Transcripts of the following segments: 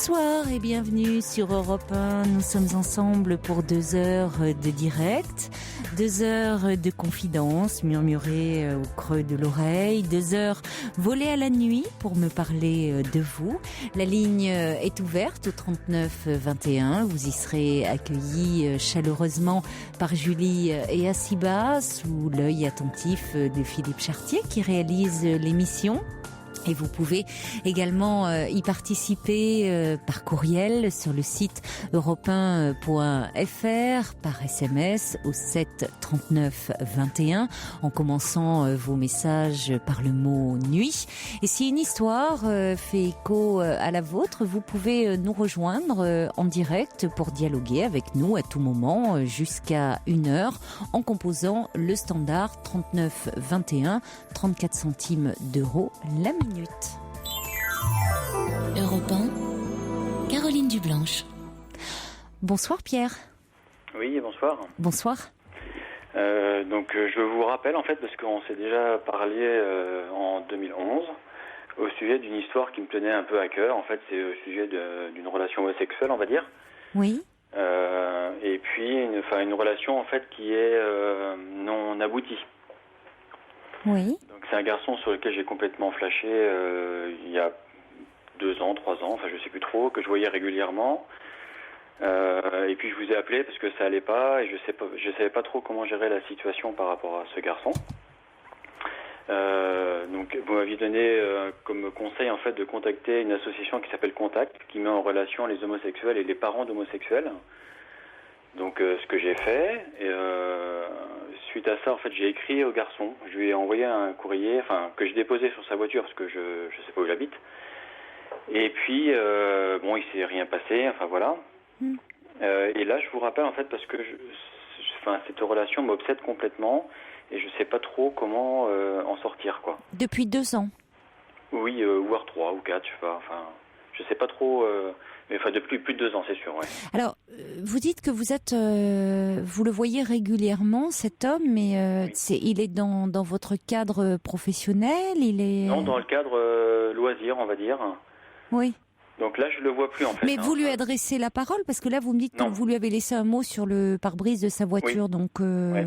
Bonsoir et bienvenue sur Europe 1. Nous sommes ensemble pour 2 heures de direct, 2 heures de confidence murmurées au creux de l'oreille, 2 heures volées à la nuit pour me parler de vous. La ligne est ouverte au 39 21. Vous y serez accueillis chaleureusement par Julie et Assiba sous l'œil attentif de Philippe Chartier qui réalise l'émission. Et vous pouvez également y participer par courriel sur le site europe1.fr, par SMS au 7 39 21, en commençant vos messages par le mot nuit. Et si une histoire fait écho à la vôtre, vous pouvez nous rejoindre en direct pour dialoguer avec nous à tout moment jusqu'à 1h en composant le standard 39 21, 34 centimes d'euros la minute. Europe 1, Caroline Dublanche. Bonsoir Pierre. Oui, bonsoir. Bonsoir. Donc je vous rappelle en fait, parce qu'on s'est déjà parlé en 2011 au sujet d'une histoire qui me tenait un peu à cœur. En fait, c'est au sujet d'une relation homosexuelle, on va dire. Oui. Et puis une relation en fait qui est non aboutie. Oui. Donc c'est un garçon sur lequel j'ai complètement flashé il y a 2 ans, 3 ans, enfin je sais plus trop, que je voyais régulièrement. Et puis je vous ai appelé parce que ça allait pas et je savais pas trop comment gérer la situation par rapport à ce garçon. Donc vous m'aviez donné comme conseil en fait de contacter une association qui s'appelle Contact, qui met en relation les homosexuels et les parents d'homosexuels. Donc ce que j'ai fait, et suite à ça en fait j'ai écrit au garçon, je lui ai envoyé un courrier, que j'ai déposé sur sa voiture parce que je sais pas où il habite. Et puis bon il s'est rien passé, voilà. Et là je vous rappelle en fait parce que cette relation m'obsède complètement et je sais pas trop comment en sortir quoi. Depuis 2 ans. Oui, voire 3 ou 4, je sais pas, je sais pas trop. Mais depuis plus de 2 ans, c'est sûr, ouais. Alors, vous dites que vous êtes, vous le voyez régulièrement, cet homme, mais Oui. il est dans votre cadre professionnel, il est... Non, dans le cadre loisir, on va dire. Oui. Donc là, je le vois plus, en fait. Mais vous lui adressez la parole, parce que là, vous me dites que vous lui avez laissé un mot sur le pare-brise de sa voiture, oui. donc... Ouais.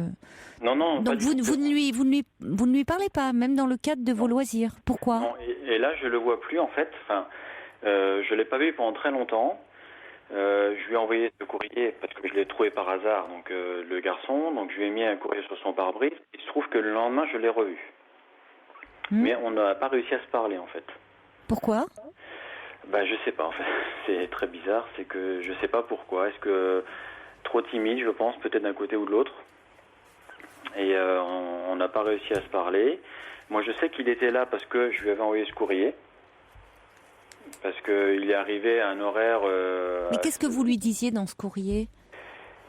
Non, donc vous ne lui parlez pas, même dans le cadre de vos loisirs. Pourquoi? Non, et là, je le vois plus, en fait. Je l'ai pas vu pendant très longtemps. Je lui ai envoyé ce courrier parce que je l'ai trouvé par hasard, donc le garçon. Donc je lui ai mis un courrier sur son pare-brise. Il se trouve que le lendemain, je l'ai revu. Mais on n'a pas réussi à se parler, en fait. Pourquoi? Je sais pas, en fait. C'est très bizarre. C'est que je sais pas pourquoi. Est-ce que trop timide, je pense, peut-être d'un côté ou de l'autre. Et on n'a pas réussi à se parler. Moi, je sais qu'il était là parce que je lui avais envoyé ce courrier. Parce qu'il est arrivé à un horaire... Mais qu'est-ce que vous lui disiez dans ce courrier?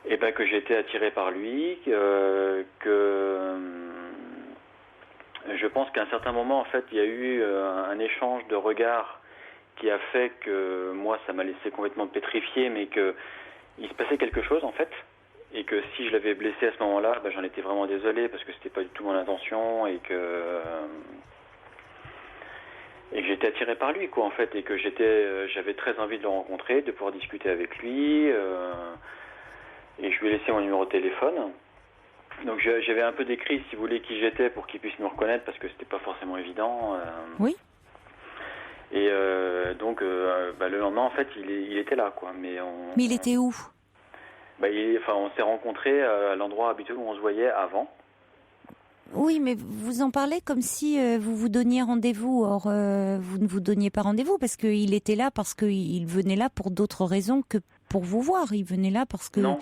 Que j'étais attiré par lui, je pense qu'à un certain moment, en fait, il y a eu un échange de regards qui a fait que moi, ça m'a laissé complètement pétrifié, mais qu'il se passait quelque chose, en fait. Et que si je l'avais blessé à ce moment-là, j'en étais vraiment désolé, parce que c'était pas du tout mon intention, et que j'étais attiré par lui, quoi, en fait, et que j'avais très envie de le rencontrer, de pouvoir discuter avec lui, et je lui ai laissé mon numéro de téléphone. Donc j'avais un peu décrit, si vous voulez, qui j'étais pour qu'il puisse me reconnaître, parce que c'était pas forcément évident. Oui. Et donc le lendemain, en fait, il était là, quoi. Mais il était où? On s'est rencontrés à l'endroit habituel où on se voyait avant. Oui, mais vous en parlez comme si vous vous donniez rendez-vous. Or, vous ne vous donniez pas rendez-vous parce qu'il était là, parce qu'il venait là pour d'autres raisons que pour vous voir. Il venait là parce que... Non,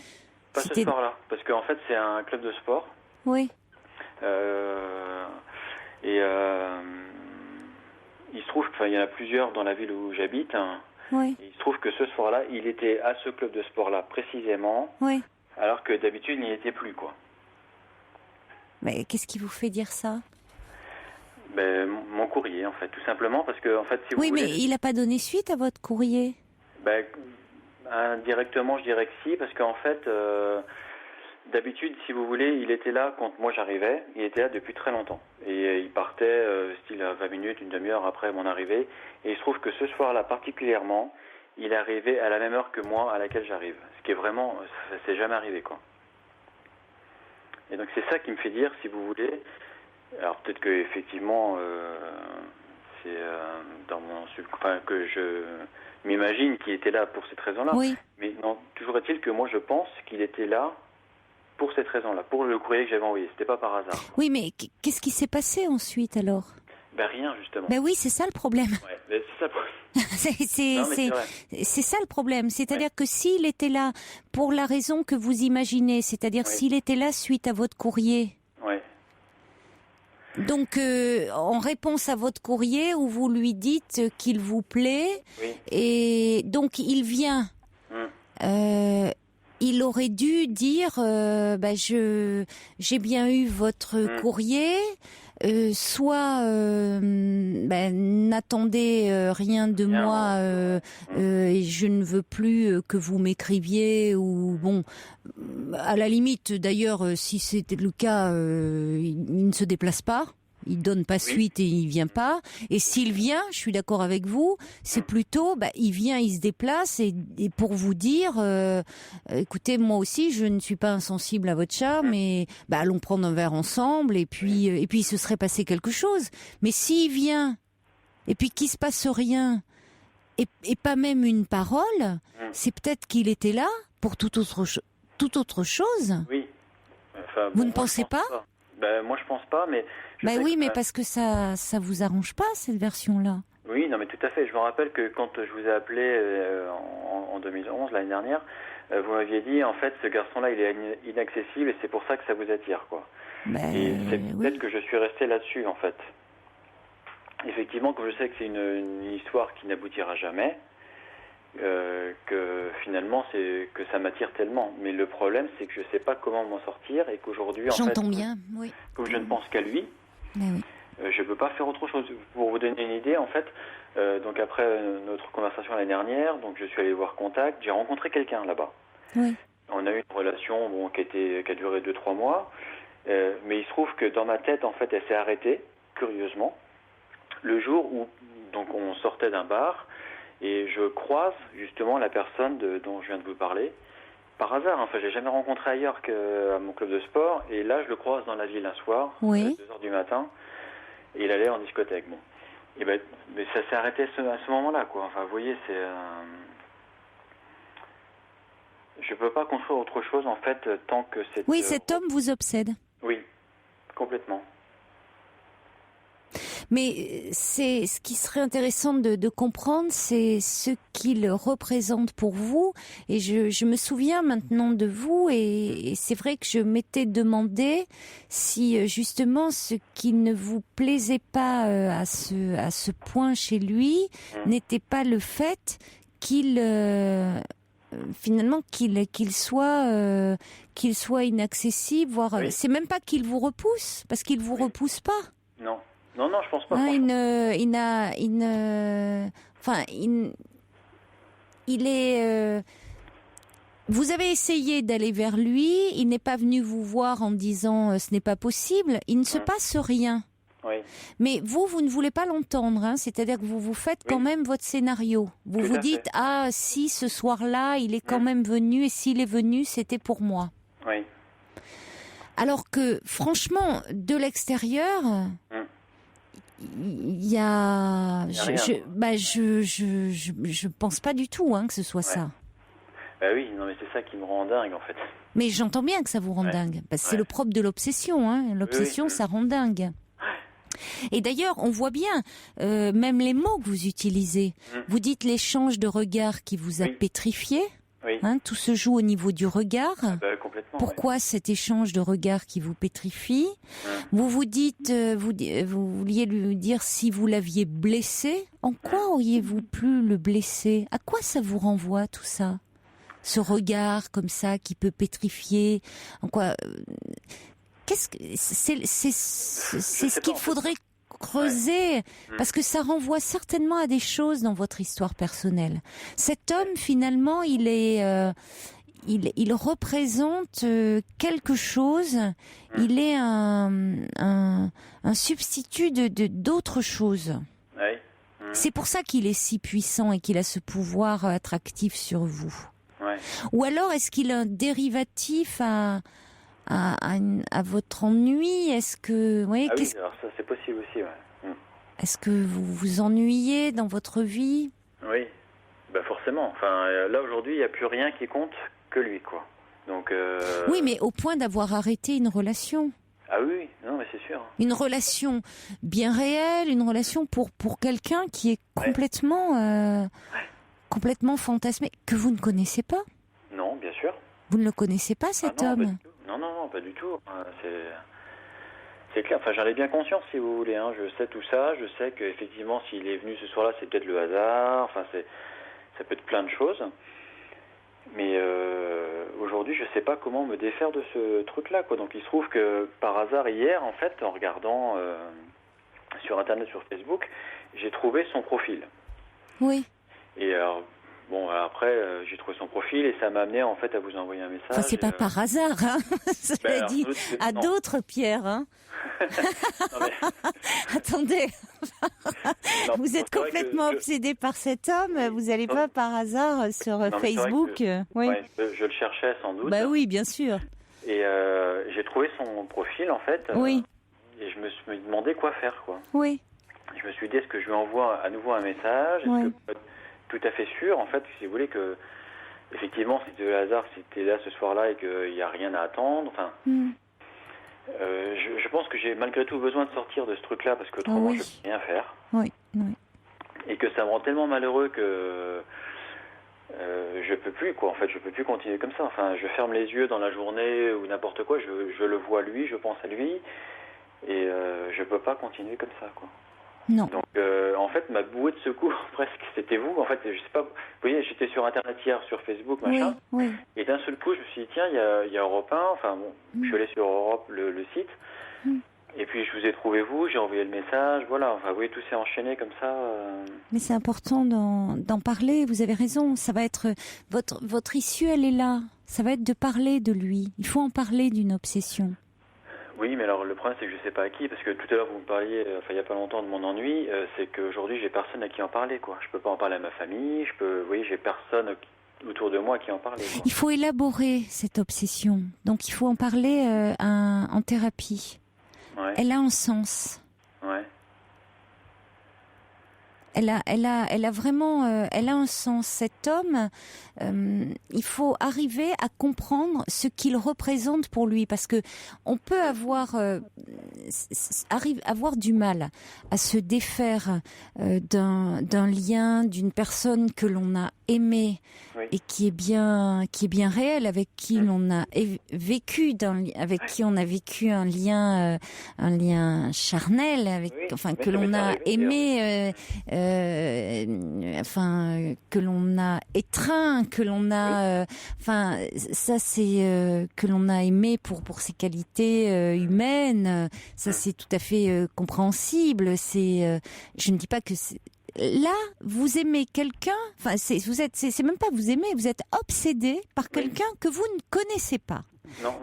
pas ce soir-là. Parce qu'en fait, c'est un club de sport. Oui. Il se trouve qu'il y en a plusieurs dans la ville où j'habite. Oui. Il se trouve que ce soir-là, il était à ce club de sport-là précisément. Oui. Alors que d'habitude, il n'y était plus, quoi. Mais qu'est-ce qui vous fait dire ça? Mon courrier, en fait, tout simplement, parce que, en fait, si vous voulez... Oui, mais il n'a pas donné suite à votre courrier? Indirectement, je dirais que si, parce qu'en fait, d'habitude, si vous voulez, il était là quand moi j'arrivais, il était là depuis très longtemps. Et il partait, style 20 minutes, une demi-heure après mon arrivée. Et il se trouve que ce soir-là, particulièrement, il est arrivé à la même heure que moi à laquelle j'arrive. Ce qui est vraiment, ça s'est jamais arrivé, quoi. Et donc c'est ça qui me fait dire, si vous voulez, alors peut-être que effectivement c'est dans mon enfin que je m'imagine qu'il était là pour cette raison-là. Oui. Mais non, toujours est-il que moi je pense qu'il était là pour cette raison-là, pour le courrier que j'avais envoyé. C'était pas par hasard. Oui, mais qu'est-ce qui s'est passé ensuite alors? Ben rien, justement. Ben oui, c'est ça le problème. Ouais, ben c'est ça. C'est ça le problème. C'est-à-dire que s'il était là pour la raison que vous imaginez, c'est-à-dire s'il était là suite à votre courrier. Ouais. Donc, en réponse à votre courrier où vous lui dites qu'il vous plaît, et donc il vient. Il aurait dû dire, j'ai bien eu votre courrier. Soit n'attendez rien de moi et je ne veux plus que vous m'écriviez, ou bon, à la limite d'ailleurs, si c'était le cas, il ne se déplace pas. Il donne pas suite et il vient pas. Et s'il vient, je suis d'accord avec vous, c'est plutôt, il vient, il se déplace et pour vous dire, écoutez, moi aussi, je ne suis pas insensible à votre chat, mais allons prendre un verre ensemble et puis il se serait passé quelque chose. Mais s'il vient et puis qu'il se passe rien et pas même une parole, c'est peut-être qu'il était là pour toute autre chose. Oui. Enfin, vous ne pensez pas? Moi, je pense pas, mais. Oui, mais parce que ça vous arrange pas, cette version-là. Oui, non, mais tout à fait. Je me rappelle que quand je vous ai appelé en 2011, l'année dernière, vous m'aviez dit, en fait, ce garçon-là, il est inaccessible et c'est pour ça que ça vous attire, quoi. Et c'est peut-être que je suis resté là-dessus, en fait. Effectivement, comme je sais que c'est une histoire qui n'aboutira jamais, que finalement, c'est que ça m'attire tellement. Mais le problème, c'est que je sais pas comment m'en sortir et qu'aujourd'hui, en fait... J'entends bien, oui. Comme je ne pense qu'à lui... Oui. Je peux pas faire autre chose. Pour vous donner une idée, en fait, donc après notre conversation l'année dernière, donc je suis allé voir Contact, j'ai rencontré quelqu'un là-bas. Oui. On a eu une relation qui a duré 2-3 mois, mais il se trouve que dans ma tête, en fait, elle s'est arrêtée, curieusement, le jour où donc on sortait d'un bar et je croise justement la personne dont je viens de vous parler. Par hasard, enfin, j'ai jamais rencontré ailleurs qu'à mon club de sport, et là, je le croise dans la ville un soir, à 2h du matin, et il allait en discothèque. Bon. Et mais ça s'est arrêté à ce moment-là, quoi. Enfin, vous voyez, c'est... Je peux pas construire autre chose, en fait, tant que c'est... Oui, cet homme vous obsède. Oui, complètement. Mais c'est ce qui serait intéressant de comprendre, c'est ce qu'il représente pour vous. Et je me souviens maintenant de vous, et c'est vrai que je m'étais demandé si justement ce qui ne vous plaisait pas à ce point chez lui n'était pas le fait qu'il finalement qu'il soit inaccessible, voire c'est même pas qu'il vous repousse, parce qu'il vous repousse pas. Non. Non, je pense pas. Il est. Vous avez essayé d'aller vers lui. Il n'est pas venu vous voir en disant ce n'est pas possible. Il ne se passe rien. Oui. Mais vous ne voulez pas l'entendre. C'est-à-dire que vous faites quand même votre scénario. Vous vous dites si ce soir-là il est quand même venu, et s'il est venu, c'était pour moi. Oui. Alors que franchement, de l'extérieur. Il y a, je pense pas du tout que ce soit ça. Oui, non mais c'est ça qui me rend dingue en fait. Mais j'entends bien que ça vous rend dingue. C'est le propre de l'obsession. L'obsession, ça rend dingue. Et d'ailleurs, on voit bien, même les mots que vous utilisez. Vous dites l'échange de regards qui vous a pétrifié. Oui. Tout se joue au niveau du regard. Complètement. Pourquoi cet échange de regards qui vous pétrifie? Vous vous dites, vous vouliez lui dire si vous l'aviez blessé. En quoi auriez-vous pu le blesser? À quoi ça vous renvoie tout ça? Ce regard comme ça qui peut pétrifier. En quoi? Qu'est-ce que c'est ce qu'il faudrait creuser, parce que ça renvoie certainement à des choses dans votre histoire personnelle. Cet homme, finalement, il représente quelque chose. Il est un substitut d'autre chose. Oui. C'est pour ça qu'il est si puissant et qu'il a ce pouvoir attractif sur vous. Ouais. Ou alors, est-ce qu'il a un dérivatif à votre ennui? Est-ce que, vous voyez, oui, alors ça c'est possible aussi, ouais. Est-ce que vous vous ennuyez dans votre vie? Oui, forcément. Enfin, là aujourd'hui, il n'y a plus rien qui compte que lui, quoi. Donc. Oui, mais au point d'avoir arrêté une relation. Ah oui, non, mais c'est sûr. Une relation bien réelle, une relation pour quelqu'un qui est complètement, complètement fantasmé, que vous ne connaissez pas. Non, bien sûr. Vous ne le connaissez pas, cet homme? Non, pas du tout. C'est clair. Enfin, j'en ai bien conscience, si vous voulez. Hein. Je sais tout ça. Je sais qu'effectivement, s'il est venu ce soir-là, c'est peut-être le hasard. Enfin, ça peut être plein de choses. Mais aujourd'hui, je ne sais pas comment me défaire de ce truc-là, quoi. Donc, il se trouve que par hasard, hier, en fait, en regardant sur Internet, sur Facebook, j'ai trouvé son profil. Oui. Et alors, bon, après, j'ai trouvé son profil et ça m'a amené, en fait, à vous envoyer un message. Enfin, c'est pas par hasard, hein. Cela dit, à d'autres, Pierre, hein. Non, mais... Attendez. Non, vous êtes complètement obsédé par cet homme. Vous n'allez pas par hasard sur Facebook. Oui. Ouais, je le cherchais sans doute. Bah oui, bien sûr. Et j'ai trouvé son profil, en fait. Oui. Et je me suis demandé quoi faire, quoi. Oui. Je me suis dit, est-ce que je lui envoie à nouveau un message? Est-ce que tout à fait sûr, en fait, si vous voulez, que effectivement, c'était le hasard, c'était là ce soir-là et qu'il n'y a rien à attendre. Enfin, je pense que j'ai malgré tout besoin de sortir de ce truc-là parce qu'autrement, je ne peux rien faire. Oui. Et que ça me rend tellement malheureux que je peux plus, quoi. En fait, je peux plus continuer comme ça. Enfin, je ferme les yeux dans la journée ou n'importe quoi. Je le vois lui, je pense à lui, et je peux pas continuer comme ça, quoi. Non. Donc, en fait, ma bouée de secours, presque, c'était vous. En fait, je sais pas. Vous voyez, j'étais sur Internet hier, sur Facebook, machin. Oui. Et d'un seul coup, je me suis dit, tiens, il y a Europe 1. Enfin, bon, je suis allé sur Europe, le site. Et puis, je vous ai trouvé vous, j'ai envoyé le message. Voilà. Enfin, vous voyez, tout s'est enchaîné comme ça. Mais c'est important d'en parler. Vous avez raison. Ça va être votre issue, elle est là. Ça va être de parler de lui. Il faut en parler d'une obsession. Oui, mais alors le problème c'est que je ne sais pas à qui, parce que tout à l'heure vous me parliez, il n'y a pas longtemps, de mon ennui, c'est qu'aujourd'hui j'ai personne à qui en parler, quoi. Je peux pas en parler à ma famille, vous voyez, j'ai personne autour de moi à qui en parler, quoi. Il faut élaborer cette obsession, donc il faut en parler en thérapie. Ouais. Elle a un sens. Ouais. Elle a vraiment, elle a un sens. Cet homme, il faut arriver à comprendre ce qu'il représente pour lui, parce que on peut avoir du mal à se défaire d'un lien, d'une personne que l'on a aimée et qui est bien réelle, avec qui l'on a vécu, avec qui on a vécu un lien charnel, que l'on a aimé. Que l'on a étreint, que l'on a, que l'on a aimé pour ses qualités humaines. Ça, c'est tout à fait compréhensible. Je ne dis pas que là, vous aimez quelqu'un. Enfin, c'est même pas vous aimez. Vous êtes obsédé par quelqu'un que vous ne connaissez pas.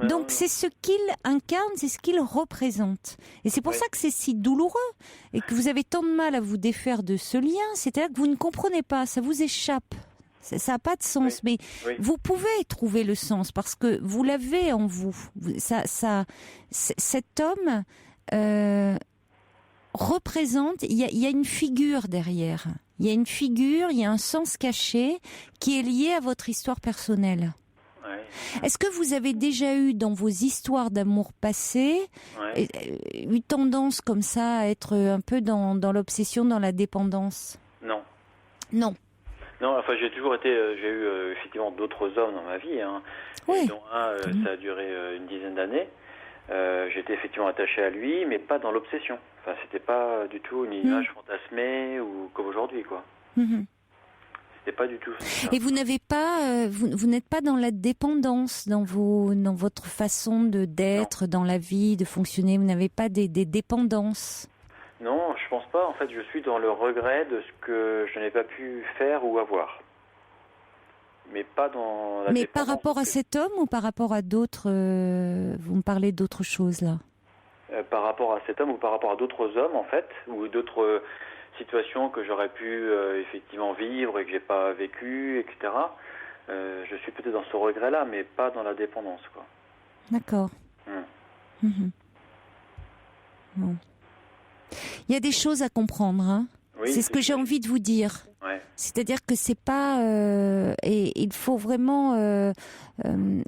Donc c'est ce qu'il incarne, c'est ce qu'il représente. Et c'est pour ça que c'est si douloureux et que vous avez tant de mal à vous défaire de ce lien. C'est-à-dire que vous ne comprenez pas, ça vous échappe. Ça n'a pas de sens, mais vous pouvez trouver le sens parce que vous l'avez en vous. Cet homme représente, il y a une figure derrière. Il y a une figure, il y a un sens caché qui est lié à votre histoire personnelle. Est-ce que vous avez déjà eu dans vos histoires d'amour passées eu tendance comme ça à être un peu dans l'obsession, dans la dépendance? Non. Non, enfin j'ai toujours été, j'ai eu effectivement d'autres hommes dans ma vie, hein. Oui. Dont un, ça a duré une dizaine d'années. J'étais effectivement attaché à lui, mais pas dans l'obsession. Enfin, c'était pas du tout une image fantasmée ou comme aujourd'hui, quoi. C'était pas du tout ça. Et vous n'avez pas, vous n'êtes pas dans la dépendance dans votre façon d'être dans la vie, de fonctionner. Vous n'avez pas des dépendances. Non, je pense pas. En fait, je suis dans le regret de ce que je n'ai pas pu faire ou avoir. Mais pas dans la dépendance. Par rapport à cet homme ou par rapport à d'autres vous me parlez d'autres choses là? Par rapport à cet homme ou par rapport à d'autres hommes, en fait, ou d'autres situations que j'aurais pu effectivement vivre et que j'ai pas vécu, etc. Je suis peut-être dans ce regret-là, mais pas dans la dépendance, quoi. D'accord. Mhm. Bon. Il y a des choses à comprendre, hein. Oui, c'est ce que j'ai envie de vous dire. Ouais. C'est-à-dire que c'est pas et il faut vraiment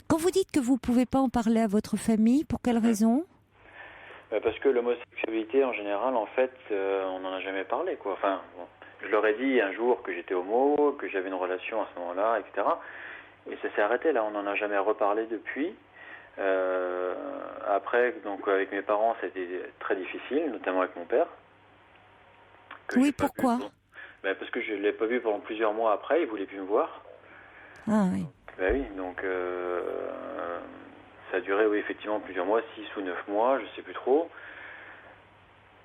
quand vous dites que vous pouvez pas en parler à votre famille, pour quelle raison? Parce que l'homosexualité en général, en fait, on n'en a jamais parlé, quoi. Enfin, bon, je leur ai dit un jour que j'étais homo, que j'avais une relation à ce moment-là, etc. Et ça s'est arrêté là. On n'en a jamais reparlé depuis. Après, donc avec mes parents, c'était très difficile, notamment avec mon père. Oui, pourquoi? Parce que je ne l'ai pas vu pendant plusieurs mois après, il ne voulait plus me voir. Ah oui. Oui, donc ça a duré, oui, effectivement, plusieurs mois, 6 ou 9 mois, je ne sais plus trop.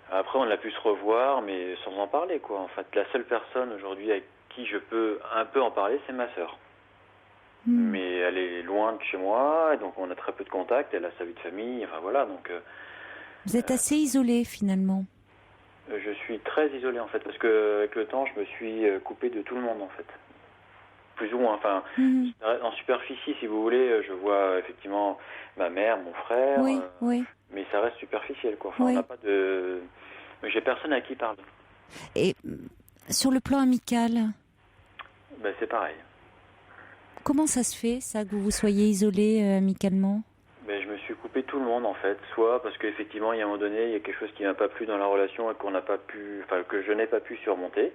Après, on a pu se revoir, mais sans en parler, quoi. En fait, la seule personne aujourd'hui avec qui je peux un peu en parler, c'est ma sœur. Mais elle est loin de chez moi, donc on a très peu de contact, elle a sa vie de famille, enfin voilà, donc... Vous êtes assez isolé, finalement. Je suis très isolé, en fait, parce qu'avec le temps, je me suis coupé de tout le monde, en fait. Plus ou moins, enfin, en superficie, si vous voulez, je vois effectivement ma mère, mon frère, oui. Mais ça reste superficiel, quoi. Enfin, Oui. on n'a pas de... J'ai personne à qui parler. Et sur le plan amical, C'est pareil. comment ça se fait, ça, que vous soyez isolé amicalement? Je me suis coupé de tout le monde, en fait. Soit parce qu'effectivement, il y a un moment donné, il y a quelque chose qui m'a pas plu dans la relation et qu'on n'a pas pu... Enfin, que je n'ai pas pu surmonter.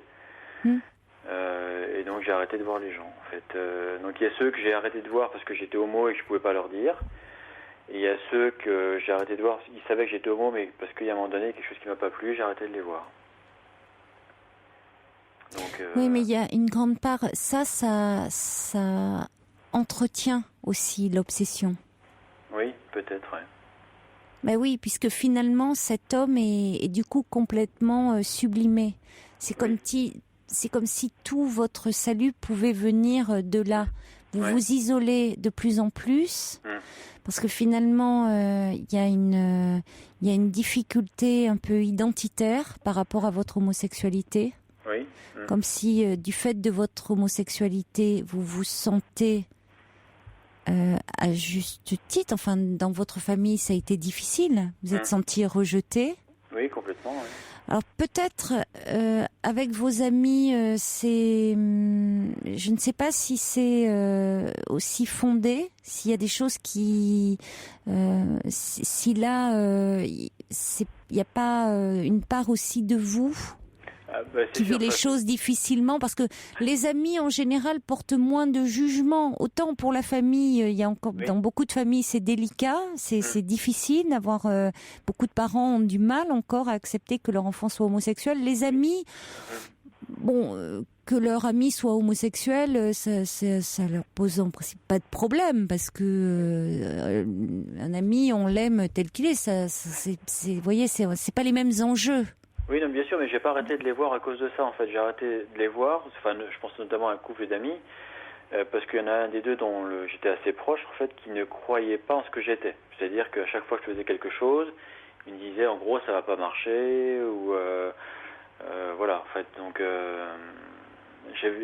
Et donc, j'ai arrêté de voir les gens, en fait. Donc, il y a ceux que j'ai arrêté de voir parce que j'étais homo et que je pouvais pas leur dire. Et il y a ceux que j'ai arrêté de voir, ils savaient que j'étais homo, mais parce qu'il y a un moment donné, quelque chose qui m'a pas plu, j'ai arrêté de les voir. Donc, oui, mais il y a une grande part, ça entretient aussi l'obsession. Oui, peut-être, ouais. Ben oui, puisque finalement, cet homme est du coup complètement sublimé. C'est comme si tout votre salut pouvait venir de là. Vous vous isolez de plus en plus, parce que finalement, il y a une difficulté un peu identitaire par rapport à votre homosexualité. Oui. Comme si, du fait de votre homosexualité, vous vous sentez à juste titre, enfin, dans votre famille, ça a été difficile. Vous êtes senti rejeté. Oui, complètement, oui. Alors peut-être avec vos amis, je ne sais pas si c'est aussi fondé, s'il y a des choses qui, si là, il n'y a pas une part aussi de vous qui vit les choses difficilement, parce que les amis en général portent moins de jugement. Autant pour la famille, il y a encore dans beaucoup de familles c'est délicat, c'est difficile d'avoir. Beaucoup de parents ont du mal encore à accepter que leur enfant soit homosexuel. Les amis, que leur ami soit homosexuel, ça leur pose en principe pas de problème, parce que un ami, on l'aime tel qu'il est. Vous voyez, c'est pas les mêmes enjeux. Oui, non, bien sûr, mais j'ai pas arrêté de les voir à cause de ça, en fait. J'ai arrêté de les voir, enfin, je pense notamment à un couple d'amis, parce qu'il y en a un des deux dont j'étais assez proche, en fait, qui ne croyait pas en ce que j'étais. C'est-à-dire qu'à chaque fois que je faisais quelque chose, il me disait, en gros, ça va pas marcher, ou... voilà, en fait, donc...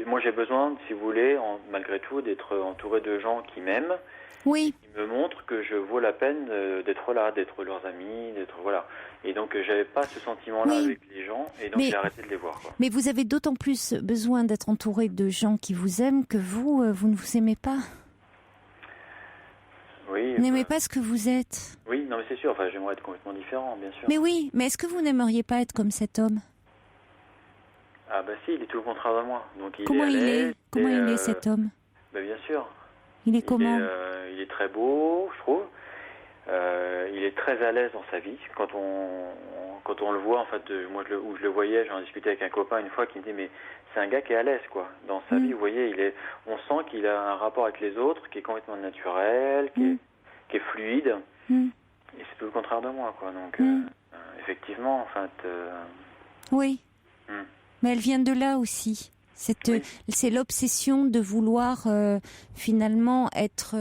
moi, j'ai besoin, si vous voulez, malgré tout, d'être entouré de gens qui m'aiment, oui, qui me montrent que je vaux la peine d'être là, d'être leurs amis, d'être... Voilà. Et donc, j'avais pas ce sentiment-là avec les gens, et donc j'ai arrêté de les voir, quoi. Mais vous avez d'autant plus besoin d'être entouré de gens qui vous aiment que vous ne vous aimez pas. Oui. Vous n'aimez pas ce que vous êtes. Oui, non, mais c'est sûr, enfin, j'aimerais être complètement différent, bien sûr. Mais oui, mais est-ce que vous n'aimeriez pas être comme cet homme? Ah bah si, il est tout le contraire de moi. Donc, Comment il est cet homme? Bien sûr. Il est comment? Il est très beau, je trouve. Il est très à l'aise dans sa vie. Quand on le voit, en fait, moi où je le voyais, j'en discutais avec un copain une fois qui me dit, mais c'est un gars qui est à l'aise, quoi. Dans sa vie, vous voyez, on sent qu'il a un rapport avec les autres qui est complètement naturel, qui est fluide. Et c'est tout le contraire de moi, quoi. Donc, effectivement, en fait... Oui. Mais elle vient de là aussi. C'est l'obsession de vouloir finalement être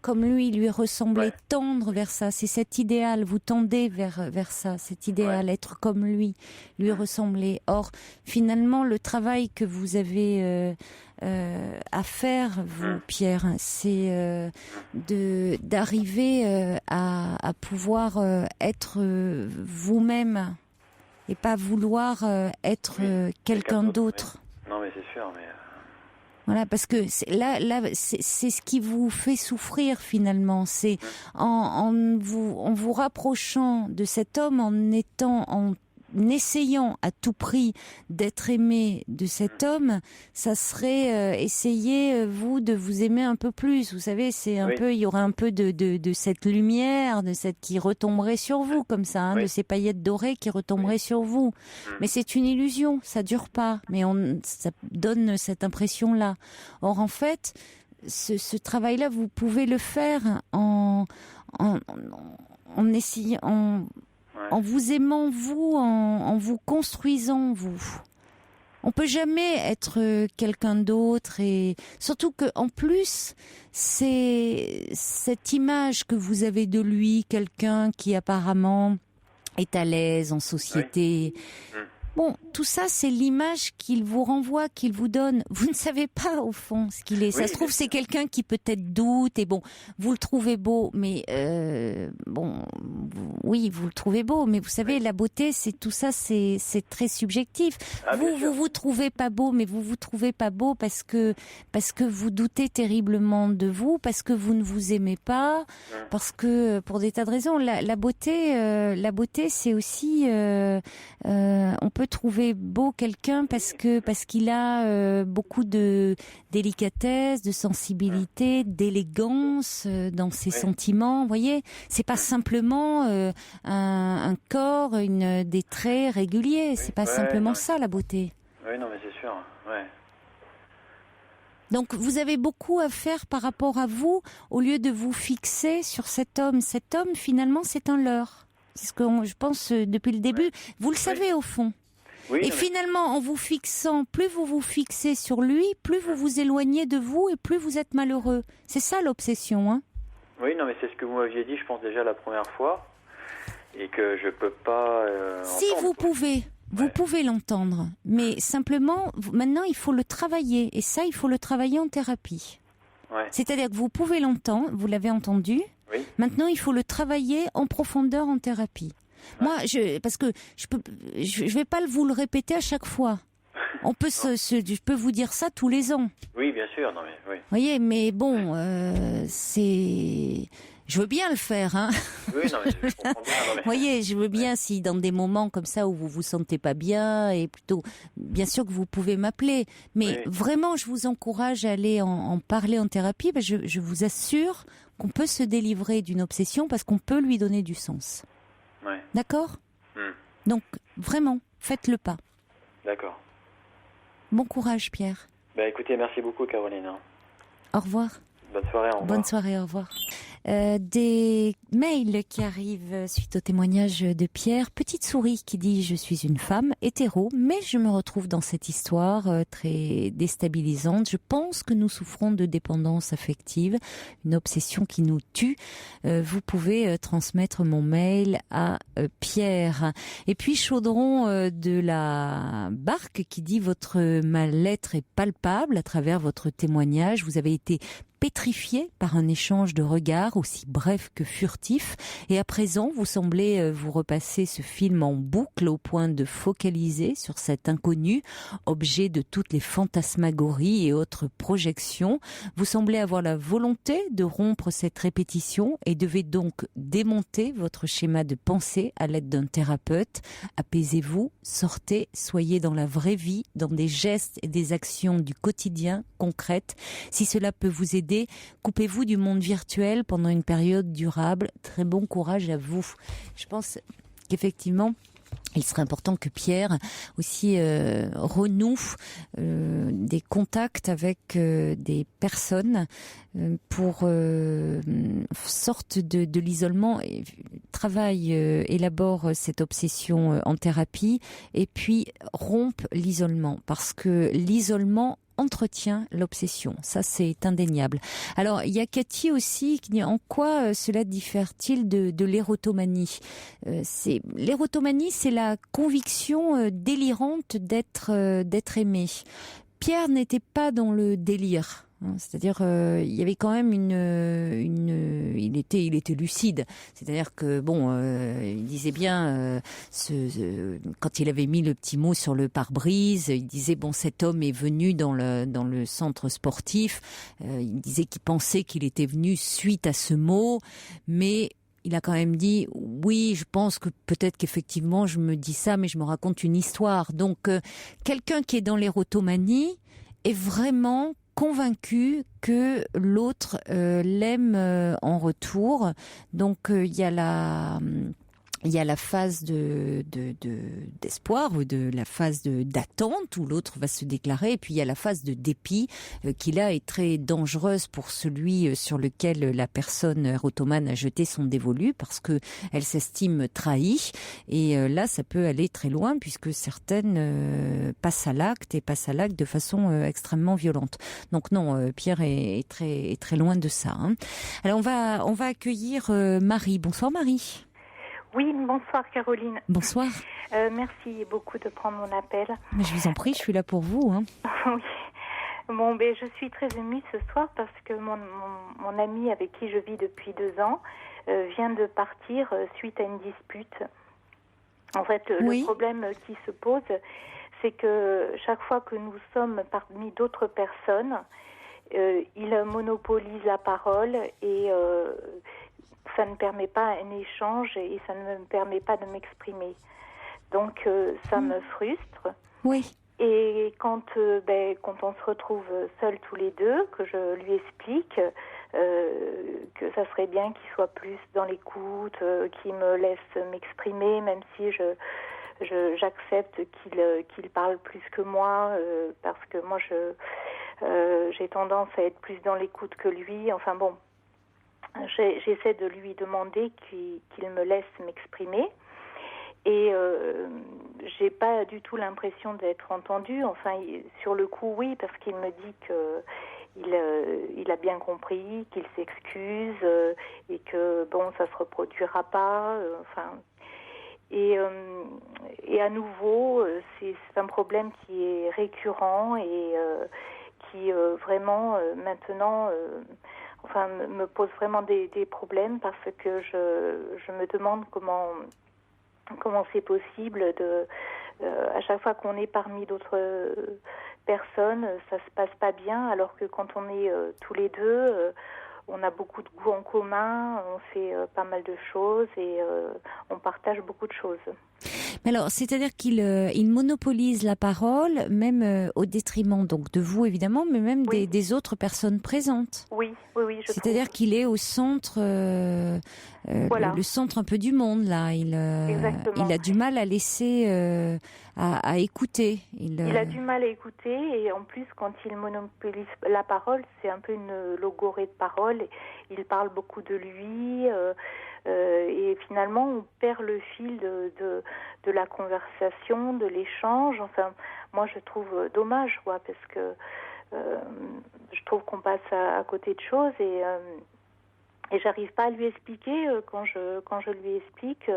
comme lui ressembler, tendre vers ça. C'est cet idéal, vous tendez vers ça, cet idéal, être comme lui ressembler. Or, finalement, le travail que vous avez à faire, vous, Pierre, c'est d'arriver à pouvoir être vous-même et pas vouloir être quelqu'un d'autre. Non, mais c'est sûr, mais... Voilà, parce que c'est ce qui vous fait souffrir finalement. C'est en vous rapprochant de cet homme, en essayant à tout prix d'être aimé de cet homme, ça serait essayer vous de vous aimer un peu plus. Vous savez, c'est un peu, il y aurait un peu de cette lumière, de cette qui retomberait sur vous comme ça, hein, de ces paillettes dorées qui retomberaient sur vous. Mais c'est une illusion, ça dure pas. Mais ça donne cette impression-là. Or en fait, ce travail-là, vous pouvez le faire en essayant. En vous aimant vous, en vous construisant vous. On peut jamais être quelqu'un d'autre et surtout que en plus c'est cette image que vous avez de lui, quelqu'un qui apparemment est à l'aise en société. Bon, tout ça, c'est l'image qu'il vous renvoie, qu'il vous donne. Vous ne savez pas, au fond, ce qu'il est. Ça se trouve, c'est quelqu'un qui peut-être doute, et bon, vous le trouvez beau, mais oui, vous le trouvez beau, mais vous savez, la beauté, c'est tout ça, c'est très subjectif. Vous trouvez pas beau, mais vous trouvez pas beau parce que vous doutez terriblement de vous, parce que vous ne vous aimez pas, parce que, pour des tas de raisons, la beauté, c'est aussi, on peut trouver beau quelqu'un parce qu'il a beaucoup de délicatesse, de sensibilité, d'élégance dans ses sentiments. Vous voyez, c'est pas simplement un corps, des traits réguliers. C'est pas simplement ça la beauté. Oui, non, mais c'est sûr. Ouais. Donc vous avez beaucoup à faire par rapport à vous, au lieu de vous fixer sur cet homme. Cet homme, finalement, c'est un leurre. C'est ce que je pense depuis le début. Vous le savez au fond. Oui, et finalement, en vous fixant, plus vous vous fixez sur lui, plus vous vous éloignez de vous et plus vous êtes malheureux. C'est ça l'obsession, hein ? Oui, non, mais c'est ce que vous m'aviez dit, je pense, déjà la première fois, et que je peux pas si vous pouvez, vous pouvez l'entendre, mais simplement, maintenant, il faut le travailler, et ça, il faut le travailler en thérapie. C'est-à-dire que vous pouvez l'entendre, vous l'avez entendu, maintenant, il faut le travailler en profondeur en thérapie. Moi, parce que je vais pas vous le répéter à chaque fois. On peut je peux vous dire ça tous les ans. Oui, bien sûr, non mais oui. Vous voyez, mais bon, je veux bien le faire, hein. Oui, non mais je comprends bien. Non, mais... Vous voyez, je veux bien si dans des moments comme ça où vous vous sentez pas bien et plutôt, bien sûr que vous pouvez m'appeler, mais vraiment, je vous encourage à aller en parler en thérapie. Parce que je vous assure qu'on peut se délivrer d'une obsession parce qu'on peut lui donner du sens. D'accord ? Donc, vraiment, faites le pas. D'accord. Bon courage, Pierre. Écoutez, merci beaucoup, Caroline. Au revoir. Bonne soirée, au revoir. Bonne soirée, au revoir. Des mails qui arrivent suite au témoignage de Pierre. Petite souris qui dit « Je suis une femme hétéro, mais je me retrouve dans cette histoire très déstabilisante. Je pense que nous souffrons de dépendance affective, une obsession qui nous tue. Vous pouvez transmettre mon mail à Pierre. » Et puis Chaudron de la Barque qui dit « Votre mal-être est palpable à travers votre témoignage. Vous avez été pétrifié par un échange de regards aussi bref que furtif. Et à présent, vous semblez vous repasser ce film en boucle au point de focaliser sur cet inconnu, objet de toutes les fantasmagories et autres projections. Vous semblez avoir la volonté de rompre cette répétition et devez donc démonter votre schéma de pensée à l'aide d'un thérapeute. Apaisez-vous, sortez, soyez dans la vraie vie, dans des gestes et des actions du quotidien concrètes. Si cela peut vous aider, coupez-vous du monde virtuel pendant une période durable. Très bon courage à vous. Je pense qu'effectivement, Il serait important que Pierre aussi renoue des contacts avec des personnes pour sorte de l'isolement, travaille, élabore cette obsession en thérapie et puis rompe l'isolement, parce que l'isolement entretient l'obsession. Ça, c'est indéniable. Alors, il y a Cathy aussi qui dit en quoi cela diffère-t-il de l'érotomanie. L'érotomanie, c'est la conviction délirante d'être aimé. Pierre n'était pas dans le délire. C'est-à-dire, il y avait quand même il était lucide. C'est-à-dire que il disait bien, quand il avait mis le petit mot sur le pare-brise, il disait cet homme est venu dans le centre sportif. Il disait qu'il pensait qu'il était venu suite à ce mot, mais il a quand même dit oui, je pense que peut-être qu'effectivement je me dis ça, mais je me raconte une histoire. Donc, quelqu'un qui est dans l'érotomanie est vraiment convaincu que l'autre l'aime en retour. Donc il y a la phase d'espoir ou de la phase d'attente où l'autre va se déclarer, et puis il y a la phase de dépit qui là est très dangereuse pour celui sur lequel la personne érotomane a jeté son dévolu, parce que elle s'estime trahie, et là ça peut aller très loin puisque certaines passent à l'acte de façon extrêmement violente. Donc non, Pierre est très loin de ça. Alors on va accueillir Marie. Bonsoir Marie. Oui, bonsoir Caroline. Bonsoir. Merci beaucoup de prendre mon appel. Mais je vous en prie, je suis là pour vous. Oui. Bon, je suis très émue ce soir parce que mon ami avec qui je vis depuis 2 ans vient de partir suite à une dispute. En fait, le problème qui se pose, c'est que chaque fois que nous sommes parmi d'autres personnes, il monopolise la parole et ça ne permet pas un échange et ça ne me permet pas de m'exprimer. Donc ça me frustre. Oui. Et quand on se retrouve seuls tous les deux, que je lui explique que ça serait bien qu'il soit plus dans l'écoute, qu'il me laisse m'exprimer, même si j'accepte qu'il parle plus que moi, parce que moi j'ai tendance à être plus dans l'écoute que lui. Enfin bon. J'essaie de lui demander qu'il me laisse m'exprimer et j'ai pas du tout l'impression d'être entendue. Enfin, sur le coup, oui, parce qu'il me dit que il a bien compris, qu'il s'excuse et que ça se reproduira pas. Et à nouveau, c'est un problème qui est récurrent et qui vraiment maintenant me pose vraiment des problèmes, parce que je me demande comment c'est possible à chaque fois qu'on est parmi d'autres personnes, ça se passe pas bien, alors que quand on est tous les deux, on a beaucoup de goûts en commun, on fait pas mal de choses et on partage beaucoup de choses. Mais alors, c'est-à-dire qu'il monopolise la parole, même au détriment donc de vous évidemment, mais même des autres personnes présentes. Oui, c'est-à-dire qu'il est au centre, voilà. le centre un peu du monde là. Il a du mal à laisser, à écouter. Il a du mal à écouter, et en plus quand il monopolise la parole, c'est un peu une logorée de parole. Il parle beaucoup de lui. Et finalement on perd le fil de la conversation, de l'échange. Enfin, moi je trouve dommage, parce que je trouve qu'on passe à côté de choses, et j'arrive pas à lui expliquer. Quand je lui explique,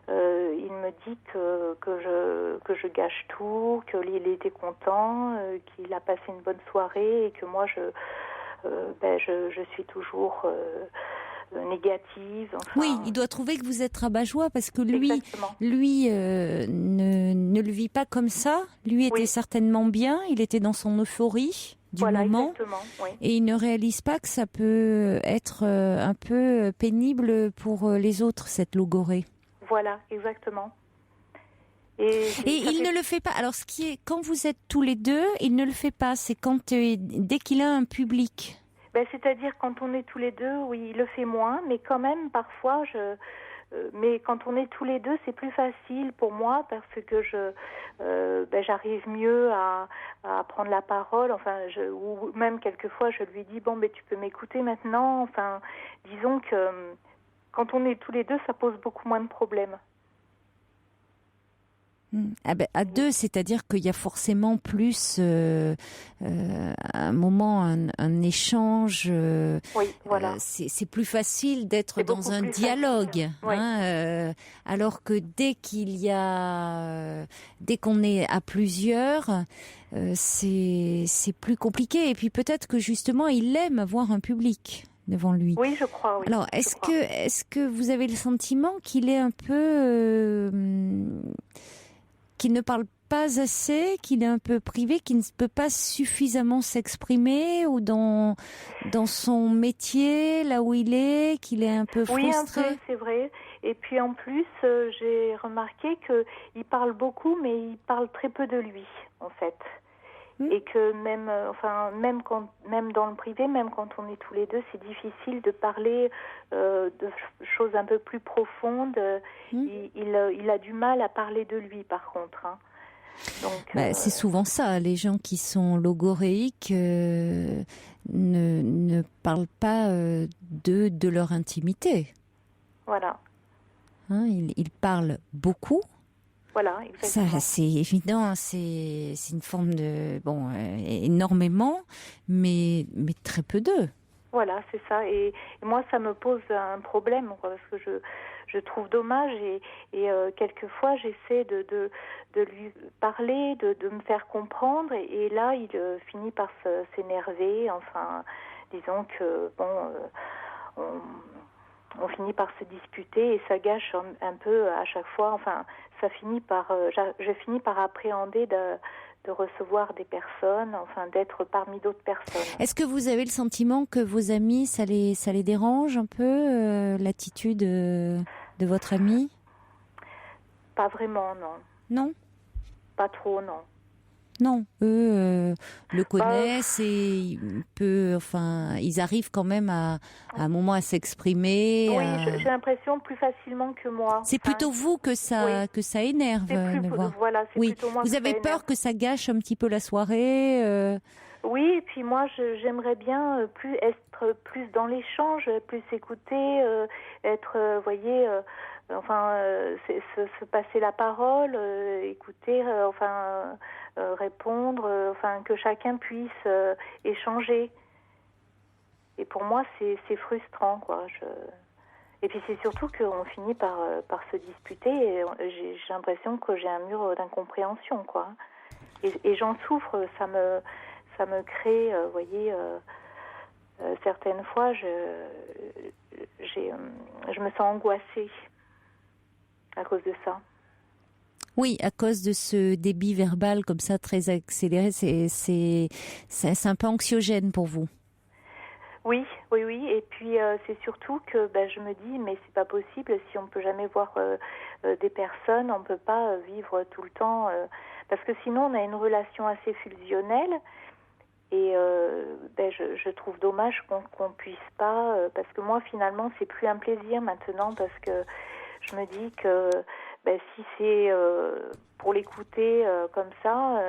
il me dit que je gâche tout, qu'il était content, qu'il a passé une bonne soirée, et que moi je suis toujours négative. Oui, il doit trouver que vous êtes rabat-joie, parce que lui ne le vit pas comme ça. Lui était certainement bien, il était dans son euphorie du moment, et il ne réalise pas que ça peut être un peu pénible pour les autres, cette logorée. Voilà, exactement. Et il ne le fait pas. Alors, quand vous êtes tous les deux, il ne le fait pas. C'est dès qu'il a un public. C'est-à-dire quand on est tous les deux, oui, il le fait moins, mais quand même parfois mais quand on est tous les deux, c'est plus facile pour moi parce que j'arrive mieux à prendre la parole. Enfin, ou même quelquefois, je lui dis bon, tu peux m'écouter maintenant. Enfin, disons que quand on est tous les deux, ça pose beaucoup moins de problèmes. Ah ben, à deux, c'est-à-dire qu'il y a forcément plus un moment, un échange. Oui, voilà. C'est plus facile d'être dans un dialogue, oui. Alors que dès qu'on est à plusieurs, c'est plus compliqué. Et puis peut-être que justement, il aime avoir un public devant lui. Oui, je crois. Oui, alors, est-ce que vous avez le sentiment qu'il est un peu qu'il ne parle pas assez, qu'il est un peu privé, qu'il ne peut pas suffisamment s'exprimer, ou dans son métier, là où il est, qu'il est un peu frustré? Oui, un peu, c'est vrai. Et puis en plus, j'ai remarqué qu'il parle beaucoup, mais il parle très peu de lui, en fait. Et que même dans le privé, même quand on est tous les deux, c'est difficile de parler de choses un peu plus profondes. Il a du mal à parler de lui, par contre. Hein. Donc, c'est souvent ça. Les gens qui sont logoréiques ne parlent pas de leur intimité. Voilà. Hein, ils parlent beaucoup. Voilà, exactement. Ça, c'est évident, c'est une forme de... énormément, mais très peu d'eux. Voilà, c'est ça. Et moi, ça me pose un problème, parce que je trouve dommage. Et quelquefois, j'essaie de lui parler, de me faire comprendre. Et là, il finit par s'énerver. Enfin, disons que, on finit par se disputer et ça gâche un peu à chaque fois. Enfin, ça finit par, je finis par appréhender de recevoir des personnes, enfin d'être parmi d'autres personnes. Est-ce que vous avez le sentiment que vos amis, ça les dérange un peu, l'attitude de votre ami? Pas vraiment, non. Non? Pas trop, non. Non, eux le connaissent et ils arrivent quand même à un moment à s'exprimer. Oui, j'ai l'impression plus facilement que moi. C'est plutôt vous que ça énerve. Voilà, c'est plutôt moi. Vous avez peur que ça gâche un petit peu la soirée? Oui, et puis moi, j'aimerais bien être plus dans l'échange, plus écouter, être, voyez. Se passer la parole, écouter, répondre, que chacun puisse échanger. Et pour moi, c'est frustrant, quoi. Et puis c'est surtout qu'on finit par se disputer. Et j'ai l'impression que j'ai un mur d'incompréhension, quoi. Et j'en souffre. Ça me crée, voyez. Certaines fois, je me sens angoissée à cause de ça. Oui, à cause de ce débit verbal comme ça très accéléré, c'est un peu anxiogène pour vous. Oui. Et puis c'est surtout que je me dis, mais c'est pas possible, si on peut jamais voir des personnes, on peut pas vivre tout le temps, parce que sinon on a une relation assez fusionnelle. Et je trouve dommage qu'on puisse pas, parce que moi finalement c'est plus un plaisir maintenant, parce que je me dis que si c'est pour l'écouter comme ça,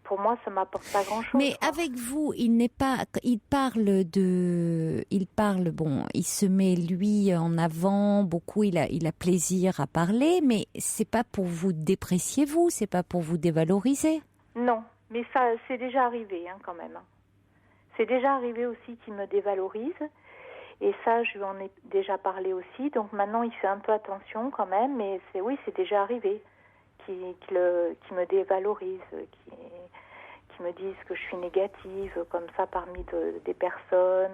pour moi ça m'apporte pas grand-chose. Mais avec vous, il se met lui en avant beaucoup, il a plaisir à parler, mais c'est pas pour vous déprécier vous, c'est pas pour vous dévaloriser. Non, mais ça c'est déjà arrivé quand même. C'est déjà arrivé aussi qu'il me dévalorise. Et ça, je lui en ai déjà parlé aussi. Donc maintenant, il fait un peu attention quand même. Mais c'est déjà arrivé qu'il me dévalorise, qu'il me dise que je suis négative, comme ça, parmi des personnes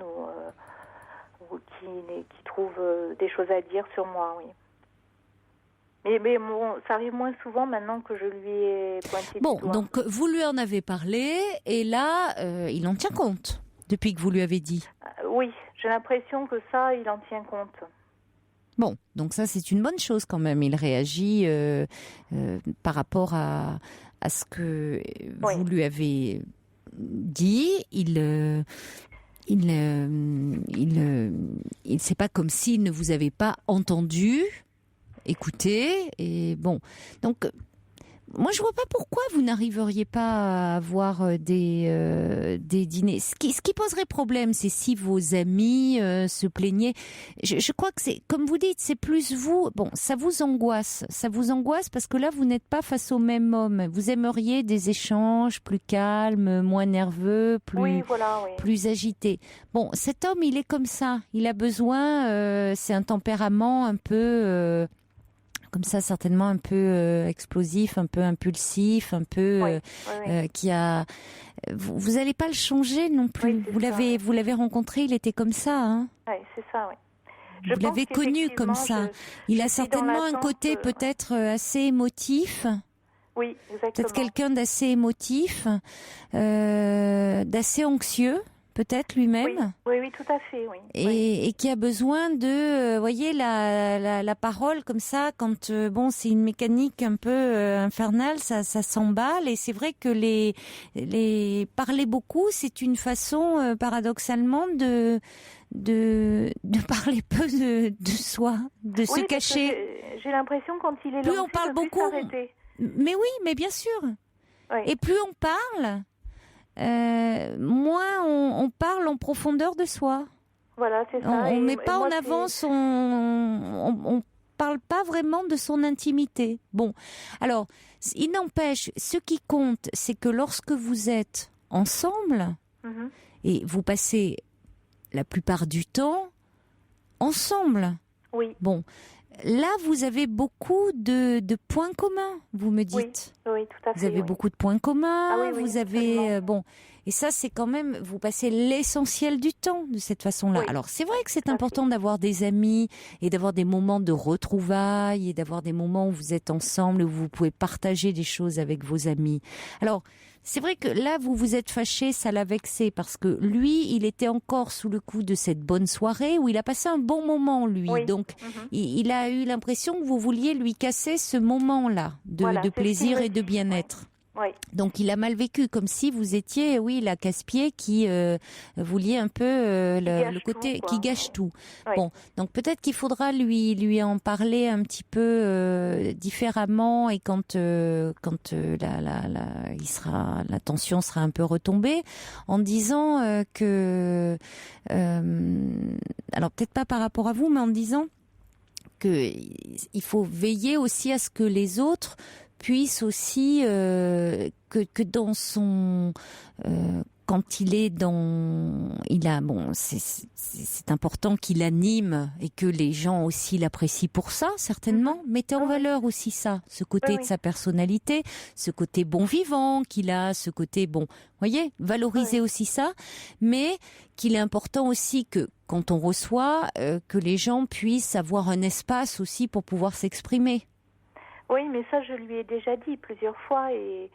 ou qui trouvent des choses à dire sur moi, oui. Mais bon, ça arrive moins souvent maintenant que je lui ai pointé du doigt. Bon, donc vous lui en avez parlé et là, il en tient compte depuis que vous lui avez dit. Oui, j'ai l'impression que ça, il en tient compte. Bon, donc ça, c'est une bonne chose quand même. Il réagit par rapport à ce que vous lui avez dit. c'est pas comme s'il ne vous avait pas entendu, écouté, et bon. Donc, moi, je vois pas pourquoi vous n'arriveriez pas à avoir des dîners. Ce qui poserait problème, c'est si vos amis se plaignaient. Je crois que c'est, comme vous dites, c'est plus vous. Bon, ça vous angoisse. Ça vous angoisse parce que là, vous n'êtes pas face au même homme. Vous aimeriez des échanges plus calmes, moins nerveux, plus agités. Bon, cet homme, il est comme ça. Il a besoin, c'est un tempérament un peu... comme ça, certainement un peu explosif, un peu impulsif, un peu qui a. Vous n'allez pas le changer non plus. Oui, vous l'avez rencontré, il était comme ça, hein. Oui, c'est ça, oui. Vous l'avez connu comme ça. Il a certainement un côté peut-être assez émotif. Oui, exactement. Peut-être quelqu'un d'assez émotif, d'assez anxieux. Peut-être lui-même. Oui, tout à fait, oui. Et qui a besoin de, voyez, la parole comme ça, quand, c'est une mécanique un peu infernale, ça s'emballe. Et c'est vrai que les parler beaucoup, c'est une façon, paradoxalement, de parler peu de soi, de se cacher. J'ai l'impression quand il est plus lancé, on parle beaucoup. S'arrêter. Mais oui, mais bien sûr. Oui. Et plus on parle... moins on parle en profondeur de soi. Voilà, c'est ça. On met pas en avant on parle pas vraiment de son intimité. Bon, alors, il n'empêche, ce qui compte, c'est que lorsque vous êtes ensemble, et vous passez la plupart du temps ensemble. Oui. Bon, là, vous avez beaucoup de points communs, vous me dites. Oui, tout à fait. Vous avez beaucoup de points communs, vous avez... et ça, c'est quand même... Vous passez l'essentiel du temps de cette façon-là. Oui. Alors, c'est vrai que c'est important d'avoir des amis et d'avoir des moments de retrouvailles et d'avoir des moments où vous êtes ensemble, où vous pouvez partager des choses avec vos amis. Alors... C'est vrai que là, vous vous êtes fâché, ça l'a vexé, parce que lui, il était encore sous le coup de cette bonne soirée où il a passé un bon moment, lui. Oui. Donc, il a eu l'impression que vous vouliez lui casser ce moment-là de plaisir et de bien-être. Oui. Donc, il a mal vécu, comme si vous étiez, la casse-pied qui vouliez un peu le côté tout, qui gâche tout. Oui. Bon, donc peut-être qu'il faudra lui en parler un petit peu différemment et quand la tension sera un peu retombée, en disant que, alors peut-être pas par rapport à vous, mais en disant que il faut veiller aussi à ce que les autres puisse aussi que dans son quand il est c'est important qu'il anime et que les gens aussi l'apprécient pour ça, certainement. Mettez en valeur aussi ça, ce côté de sa personnalité, ce côté bon vivant qu'il a, ce côté voyez, valorisez aussi ça, mais qu'il est important aussi que quand on reçoit, que les gens puissent avoir un espace aussi pour pouvoir s'exprimer. Oui, mais ça, je lui ai déjà dit plusieurs fois et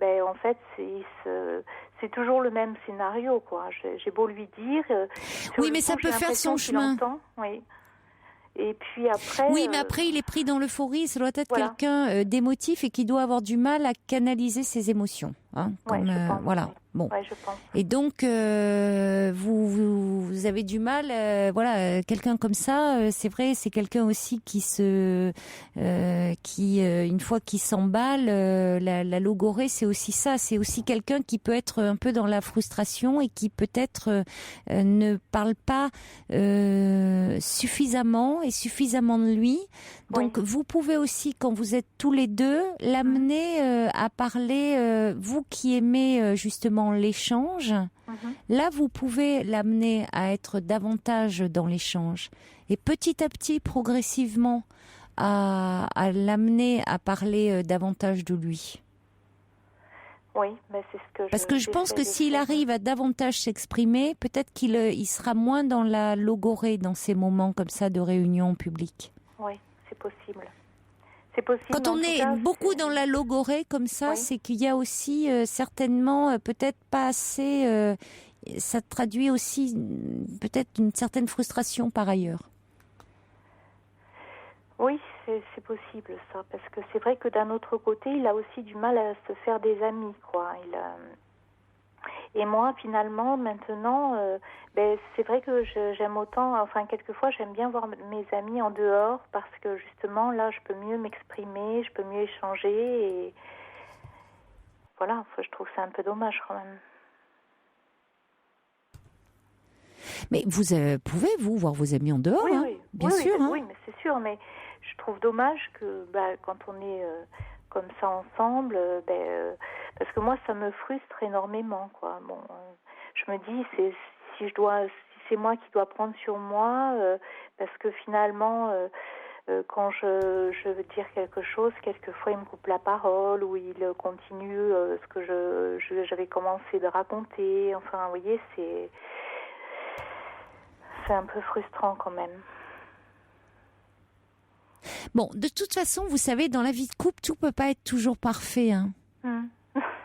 en fait, c'est toujours le même scénario, quoi. J'ai beau lui dire... oui, mais ça peut faire son chemin. Oui. Et puis après... Oui, mais après, il est pris dans l'euphorie. Ça doit être quelqu'un d'émotif et qui doit avoir du mal à canaliser ses émotions. Hein, comme, je pense, voilà. Oui. Bon. Ouais, je pense. Et donc, vous avez du mal. Quelqu'un comme ça, c'est vrai, c'est quelqu'un aussi qui une fois qu'il s'emballe, la logorée, c'est aussi ça. C'est aussi quelqu'un qui peut être un peu dans la frustration et qui peut-être ne parle pas suffisamment de lui. Donc, vous pouvez aussi, quand vous êtes tous les deux, l'amener à parler. Vous qui aimez justement l'échange, là vous pouvez l'amener à être davantage dans l'échange et petit à petit, progressivement, à l'amener à parler davantage de lui. Oui, mais c'est ce que parce que je pense que s'il arrive à davantage s'exprimer, peut-être qu'il sera moins dans la logorée dans ces moments comme ça de réunion publique. Oui, c'est possible. C'est possible. Quand on est beaucoup dans la logorée comme ça, c'est qu'il y a aussi certainement peut-être pas assez. Ça traduit aussi peut-être une certaine frustration par ailleurs. Oui, c'est possible ça, parce que c'est vrai que d'un autre côté, il a aussi du mal à se faire des amis, quoi. Et moi, finalement, maintenant, c'est vrai que j'aime autant, enfin, quelquefois, j'aime bien voir mes amis en dehors parce que, justement, là, je peux mieux m'exprimer, je peux mieux échanger. Et voilà, je trouve que c'est un peu dommage quand même. Mais vous pouvez, vous, voir vos amis en dehors, bien sûr. Oui, mais c'est sûr, mais je trouve dommage que quand on est comme ça ensemble, parce que moi, ça me frustre énormément, quoi. Bon, je me dis, si c'est moi qui dois prendre sur moi, parce que finalement, quand je veux dire quelque chose, quelquefois, il me coupe la parole ou il continue ce que j'avais commencé de raconter. Enfin, vous voyez, c'est un peu frustrant quand même. Bon, de toute façon, vous savez, dans la vie de couple, tout peut pas être toujours parfait. Hein.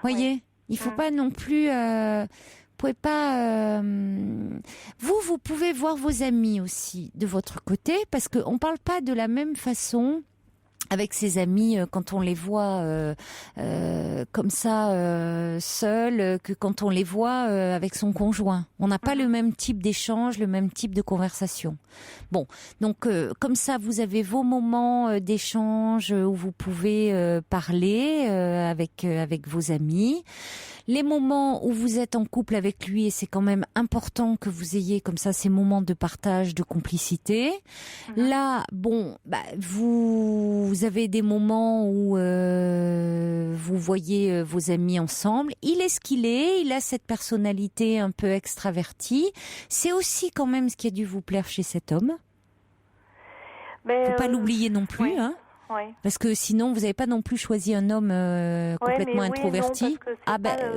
Voyez, il faut pas non plus. Vous pouvez pas. Vous pouvez voir vos amis aussi de votre côté, parce que on parle pas de la même façon avec ses amis quand on les voit comme ça seuls que quand on les voit avec son conjoint. On n'a pas le même type d'échange, le même type de conversation. Bon, donc comme ça, vous avez vos moments d'échange où vous pouvez parler avec vos amis. Les moments où vous êtes en couple avec lui, et c'est quand même important que vous ayez comme ça ces moments de partage, de complicité. Là, bon, vous avez des moments où vous voyez vos amis ensemble. Il est ce qu'il est, il a cette personnalité un peu extravertie. C'est aussi quand même ce qui a dû vous plaire chez cet homme. Faut pas l'oublier non plus, oui. hein. Oui. Parce que sinon, vous n'avez pas non plus choisi un homme complètement introverti.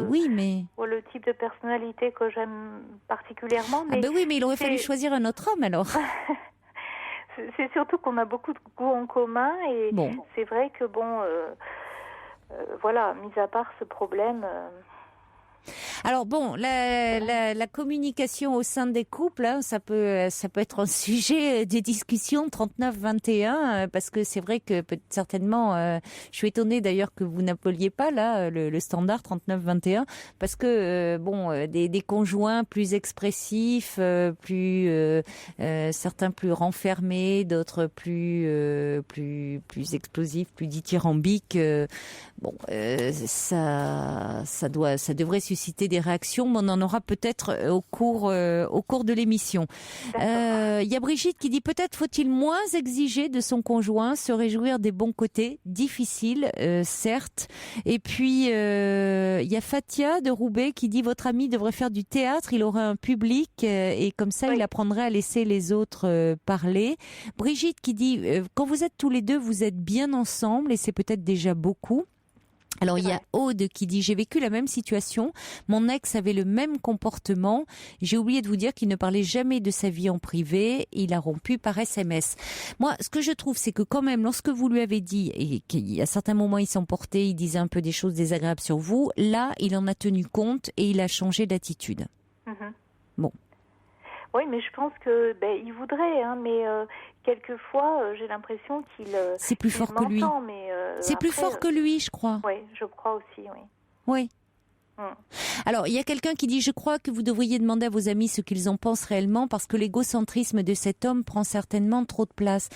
Oui, mais le type de personnalité que j'aime particulièrement. Mais oui, mais il aurait fallu choisir un autre homme alors. C'est surtout qu'on a beaucoup de goûts en commun et c'est vrai que voilà, mis à part ce problème. Alors bon, la communication au sein des couples, hein, ça peut être un sujet de discussion 39-21, parce que c'est vrai que certainement, je suis étonnée d'ailleurs que vous n'appeliez pas là le standard 39-21, parce que des conjoints plus expressifs, certains plus renfermés, d'autres plus explosifs, plus dithyrambiques. Ça devrait susciter des réactions, mais on en aura peut-être au cours de l'émission. Il y a Brigitte qui dit peut-être faut-il moins exiger de son conjoint, se réjouir des bons côtés, difficile, certes. Et puis il y a Fatia de Roubaix qui dit votre ami devrait faire du théâtre, il aurait un public et comme ça il apprendrait à laisser les autres parler. Brigitte qui dit quand vous êtes tous les deux, vous êtes bien ensemble et c'est peut-être déjà beaucoup. Alors il y a Aude qui dit j'ai vécu la même situation, mon ex avait le même comportement, j'ai oublié de vous dire qu'il ne parlait jamais de sa vie en privé, il a rompu par SMS. Moi ce que je trouve c'est que quand même lorsque vous lui avez dit et qu'à certains moments il s'emportait, il disait un peu des choses désagréables sur vous, là il en a tenu compte et il a changé d'attitude. Bon. Oui, mais je pense que il voudrait, hein, mais quelquefois j'ai l'impression qu'il c'est plus fort que lui. C'est plus fort que lui, je crois. Oui, je crois aussi, oui. Oui. Alors, il y a quelqu'un qui dit « Je crois que vous devriez demander à vos amis ce qu'ils en pensent réellement parce que l'égocentrisme de cet homme prend certainement trop de place. »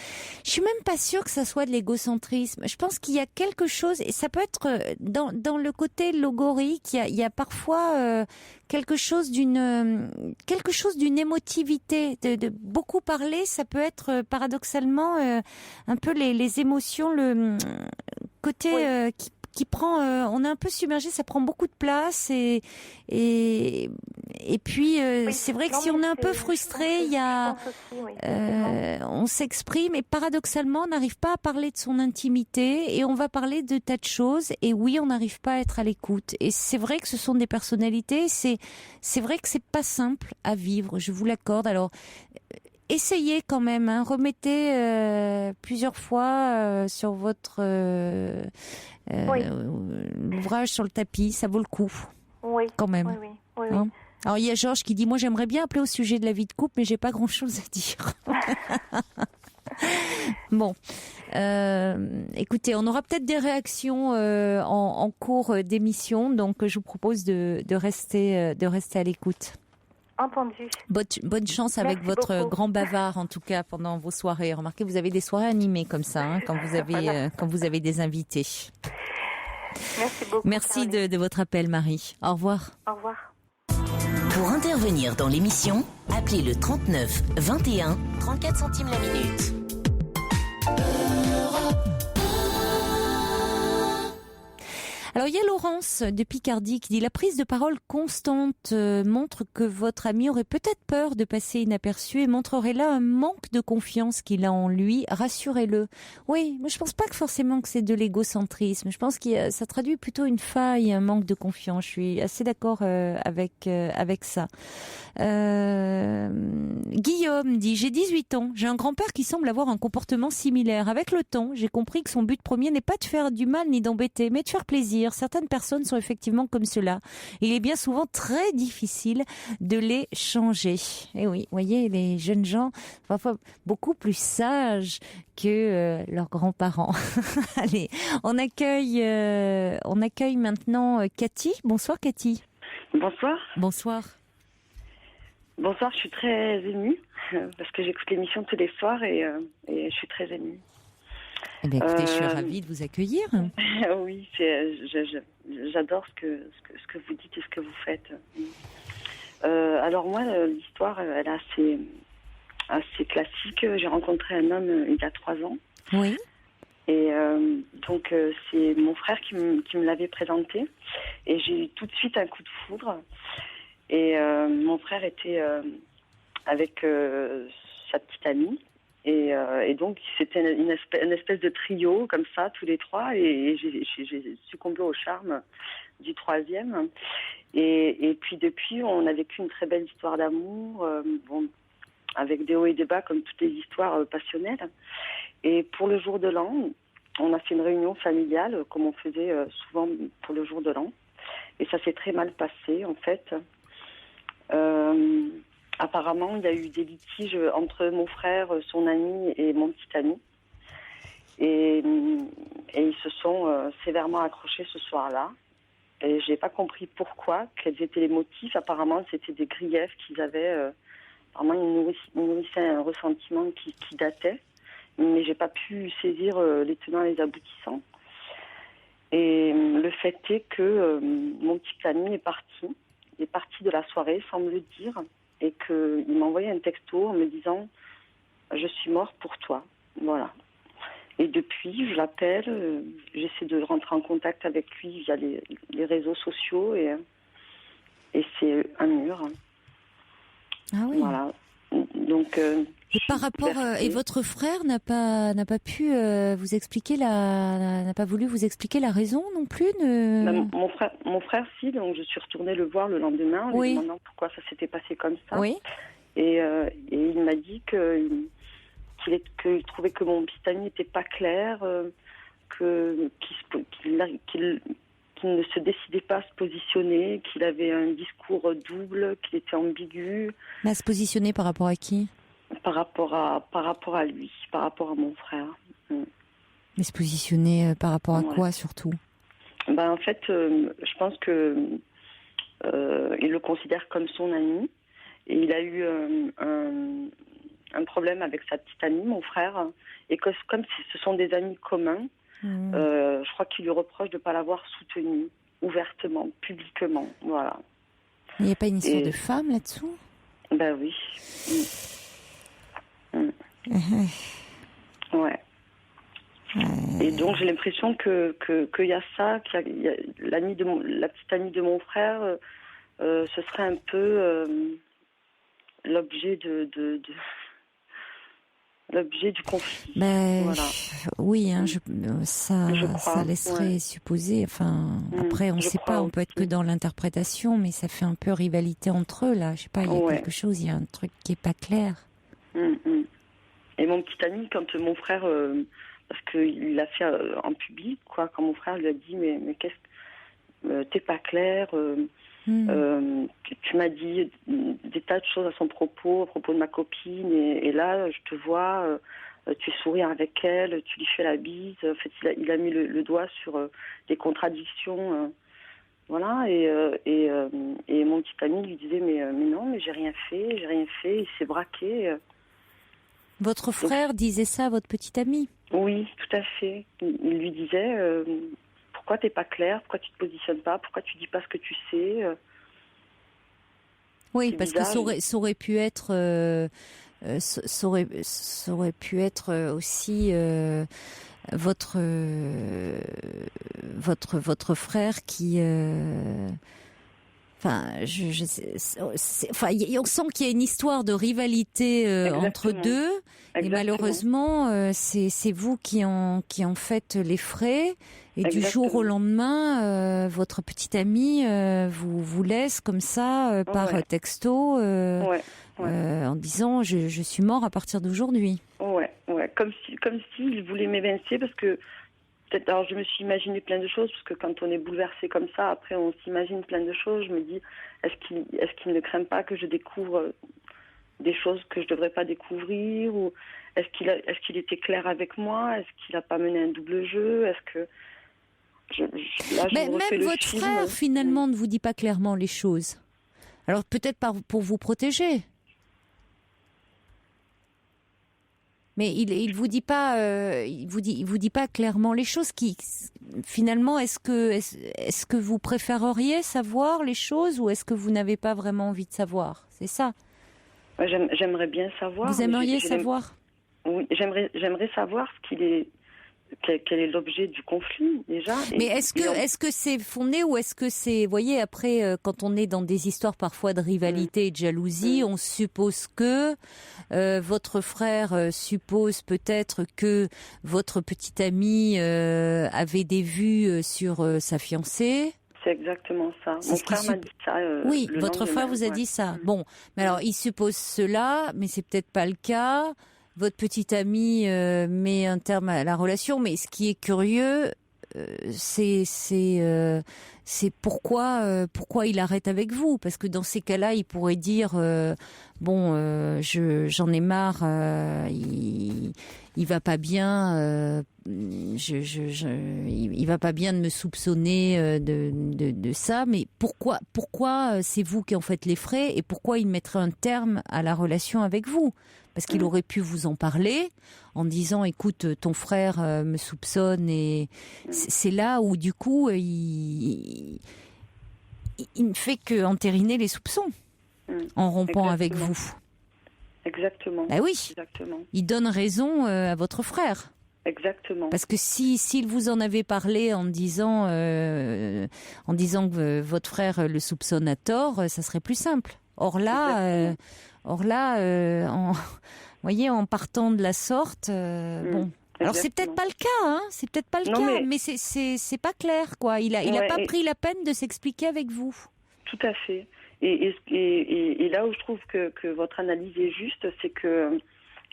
Je suis même pas sûre que ça soit de l'égocentrisme. Je pense qu'il y a quelque chose, et ça peut être dans le côté logorique, il y a parfois quelque chose d'une émotivité. De beaucoup parler, ça peut être paradoxalement un peu les émotions, le côté qui prend, on est un peu submergé, ça prend beaucoup de place et puis c'est vrai que si on est un peu frustré, il y a, on s'exprime et paradoxalement on n'arrive pas à parler de son intimité et on va parler de tas de choses et oui on n'arrive pas à être à l'écoute et c'est vrai que ce sont des personnalités, c'est vrai que c'est pas simple à vivre, je vous l'accorde. Alors essayez quand même, hein, remettez plusieurs fois sur votre l'ouvrage sur le tapis, ça vaut le coup. Oui. Quand même. Oui. Hein. Alors il y a Georges qui dit moi j'aimerais bien appeler au sujet de la vie de couple, mais j'ai pas grand-chose à dire. Bon, Écoutez, on aura peut-être des réactions en cours d'émission, donc je vous propose de rester à l'écoute. Entendu. Bonne chance avec Merci votre beaucoup. grand bavard, en tout cas, pendant vos soirées. Remarquez, vous avez des soirées animées comme ça, quand vous avez des invités. Merci beaucoup. Merci de votre appel, Marie. Au revoir. Au revoir. Pour intervenir dans l'émission, appelez le 39 21 34 centimes la minute. Alors il y a Laurence de Picardie qui dit: la prise de parole constante montre que votre ami aurait peut-être peur de passer inaperçu et montrerait là un manque de confiance qu'il a en lui. Rassurez-le. Oui, mais je pense pas que forcément que c'est de l'égocentrisme. Je pense que ça traduit plutôt une faille, un manque de confiance. Je suis assez d'accord avec ça. Guillaume dit: j'ai 18 ans, j'ai un grand-père qui semble avoir un comportement similaire. Avec le temps, j'ai compris que son but premier n'est pas de faire du mal ni d'embêter, mais de faire plaisir. Certaines personnes sont effectivement comme cela. Il est bien souvent très difficile de les changer. Et oui, voyez, les jeunes gens, parfois beaucoup plus sages que leurs grands-parents. Allez, on accueille maintenant Cathy. Bonsoir Cathy. Bonsoir. Bonsoir. Bonsoir, je suis très émue parce que j'écoute l'émission tous les soirs et je suis très émue. Eh bien, écoutez, je suis ravie de vous accueillir. Oui, j'adore ce que vous dites et ce que vous faites. Alors moi, l'histoire, elle est assez classique. J'ai rencontré un homme il y a 3 ans. Oui. Et donc, c'est mon frère qui me l'avait présenté. Et j'ai eu tout de suite un coup de foudre. Et mon frère était avec sa petite amie. Et donc, c'était une espèce de trio, comme ça, tous les trois. Et j'ai succombé au charme du troisième. Et puis, depuis, on a vécu une très belle histoire d'amour, avec des hauts et des bas, comme toutes les histoires passionnelles. Et pour le jour de l'an, on a fait une réunion familiale, comme on faisait souvent pour le jour de l'an. Et ça s'est très mal passé, en fait. Apparemment, il y a eu des litiges entre mon frère, son ami et mon petit ami. Et ils se sont sévèrement accrochés ce soir-là. Et j'ai pas compris pourquoi, quels étaient les motifs. Apparemment, c'était des griefs qu'ils avaient. Apparemment, ils nourrissaient un ressentiment qui datait. Mais j'ai pas pu saisir les tenants et les aboutissants. Et le fait est que mon petit ami est parti de la soirée sans me le dire. Et qu'il m'a envoyé un texto en me disant « Je suis mort pour toi ». Voilà. Et depuis, je l'appelle, j'essaie de rentrer en contact avec lui via les réseaux sociaux et c'est un mur. Ah oui. Voilà. Donc, et par rapport et votre frère n'a pas pu vous expliquer n'a pas voulu vous expliquer la raison non plus de... Mon frère si, donc je suis retournée le voir le lendemain en lui demandant pourquoi ça s'était passé comme ça. Oui. Et il m'a dit qu'il trouvait que mon petit ami n'était pas clair, qu'il ne se décidait pas à se positionner, qu'il avait un discours double, qu'il était ambigu. Mais à se positionner par rapport à qui ? Par rapport à lui, par rapport à mon frère. Mais se positionner par rapport à quoi surtout ? En fait, je pense que il le considère comme son ami. Et il a eu un problème avec sa petite amie, mon frère. Et comme ce sont des amis communs, je crois qu'il lui reproche de ne pas l'avoir soutenue ouvertement, publiquement. Voilà. Il n'y a pas une histoire de femme là-dessous ? Ben oui. Ouais. Et donc j'ai l'impression qu'il y a ça, qu'il y a la petite amie de mon frère, ce serait un peu l'objet l'objet du conflit. Voilà. Oui, ça laisserait supposer. Enfin, après, on ne sait pas. On peut être que dans l'interprétation, mais ça fait un peu rivalité entre eux là. Je sais pas. Il y a quelque chose. Il y a un truc qui est pas clair. Et mon petit ami, quand mon frère, parce qu'il l'a fait en public, quoi, quand mon frère lui a dit mais qu'est-ce que t'es pas clair. Tu m'as dit des tas de choses à propos de ma copine et là je te vois tu souris avec elle, tu lui fais la bise. En fait, il a mis le doigt sur des contradictions. Voilà, et mon petit ami lui disait mais non, mais j'ai rien fait, il s'est braqué. Votre frère disait ça à votre petit ami? Oui, tout à fait. Il lui disait pourquoi t'es pas clair, pourquoi tu te positionnes pas, pourquoi tu dis pas ce que tu sais. Oui, c'est parce bizarre. que ça aurait pu être, ça aurait pu être aussi votre frère qui. Enfin, enfin, on sent qu'il y a une histoire de rivalité entre deux, et malheureusement, c'est vous qui en faites les frais. Et du jour au lendemain, votre petite amie vous laisse comme ça par texto en disant je suis mort à partir d'aujourd'hui. Ouais, comme si il voulait m'évincer parce que. Peut-être, alors je me suis imaginé plein de choses, parce que quand on est bouleversé comme ça, après on s'imagine plein de choses. Je me dis, est-ce qu'il ne craint pas que je découvre des choses que je ne devrais pas découvrir, ou est-ce qu'il était clair avec moi, est-ce qu'il n'a pas mené un double jeu, est-ce que... Mais même votre frère, finalement, ne vous dit pas clairement les choses. Alors peut-être pas pour vous protéger. Mais il vous dit pas, il vous dit pas clairement les choses. Qui finalement, est-ce que vous préféreriez savoir les choses, ou est-ce que vous n'avez pas vraiment envie de savoir? C'est ça. J'aimerais bien savoir. Vous aimeriez savoir? Oui, j'aimerais savoir quel est l'objet du conflit déjà. Mais est-ce que c'est fondé, ou est-ce que c'est, voyez, après quand on est dans des histoires parfois de rivalité et de jalousie, on suppose que votre frère suppose peut-être que votre petite amie avait des vues sur sa fiancée. C'est exactement ça. Mon frère m'a dit ça. Oui, votre frère vous a dit ça. Bon, mais alors il suppose cela, mais c'est peut-être pas le cas. Votre petite amie met un terme à la relation, mais ce qui est curieux, c'est pourquoi il arrête avec vous, parce que dans ces cas-là, il pourrait dire j'en ai marre, il va pas bien, il va pas bien de me soupçonner de ça, mais pourquoi c'est vous qui en faites les frais, et pourquoi il mettrait un terme à la relation avec vous? Parce qu'il aurait pu vous en parler en disant, écoute, ton frère me soupçonne, et c'est là où du coup il ne fait que entériner les soupçons en rompant avec vous. Exactement. Ben oui. Exactement. Il donne raison à votre frère. Exactement. Parce que s'il vous en avait parlé en disant que votre frère le soupçonne à tort, ça serait plus simple. Or là, voyez, en partant de la sorte, bon. Alors c'est peut-être pas le cas, hein. C'est peut-être pas le cas, mais c'est pas clair, quoi. Il a pas pris la peine de s'expliquer avec vous. Tout à fait. Et là où je trouve que votre analyse est juste, c'est que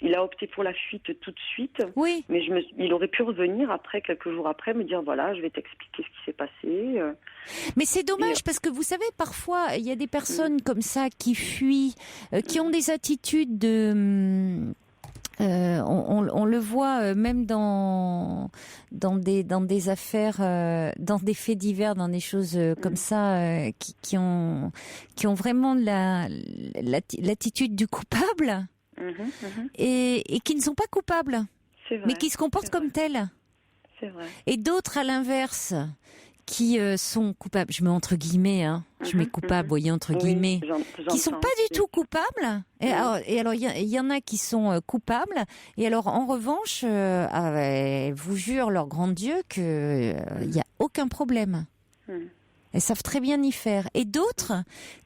il a opté pour la fuite tout de suite. Oui. Mais il aurait pu revenir après, quelques jours après, me dire voilà, je vais t'expliquer ce qui s'est passé. Mais c'est dommage parce que vous savez, parfois, il y a des personnes comme ça qui fuient, qui ont des attitudes de... on le voit même dans des affaires, dans des faits divers, dans des choses comme ça, qui ont vraiment l'attitude du coupable. Et qui ne sont pas coupables, mais qui se comportent comme tels. C'est vrai. Et d'autres, à l'inverse, qui sont coupables, je mets entre guillemets, je mets coupables, voyez, entre guillemets, qui sont pas du tout coupables. Et alors, il y en a qui sont coupables. Et alors, en revanche, vous jure leur grand Dieu que il y a aucun problème. Elles savent très bien y faire. Et d'autres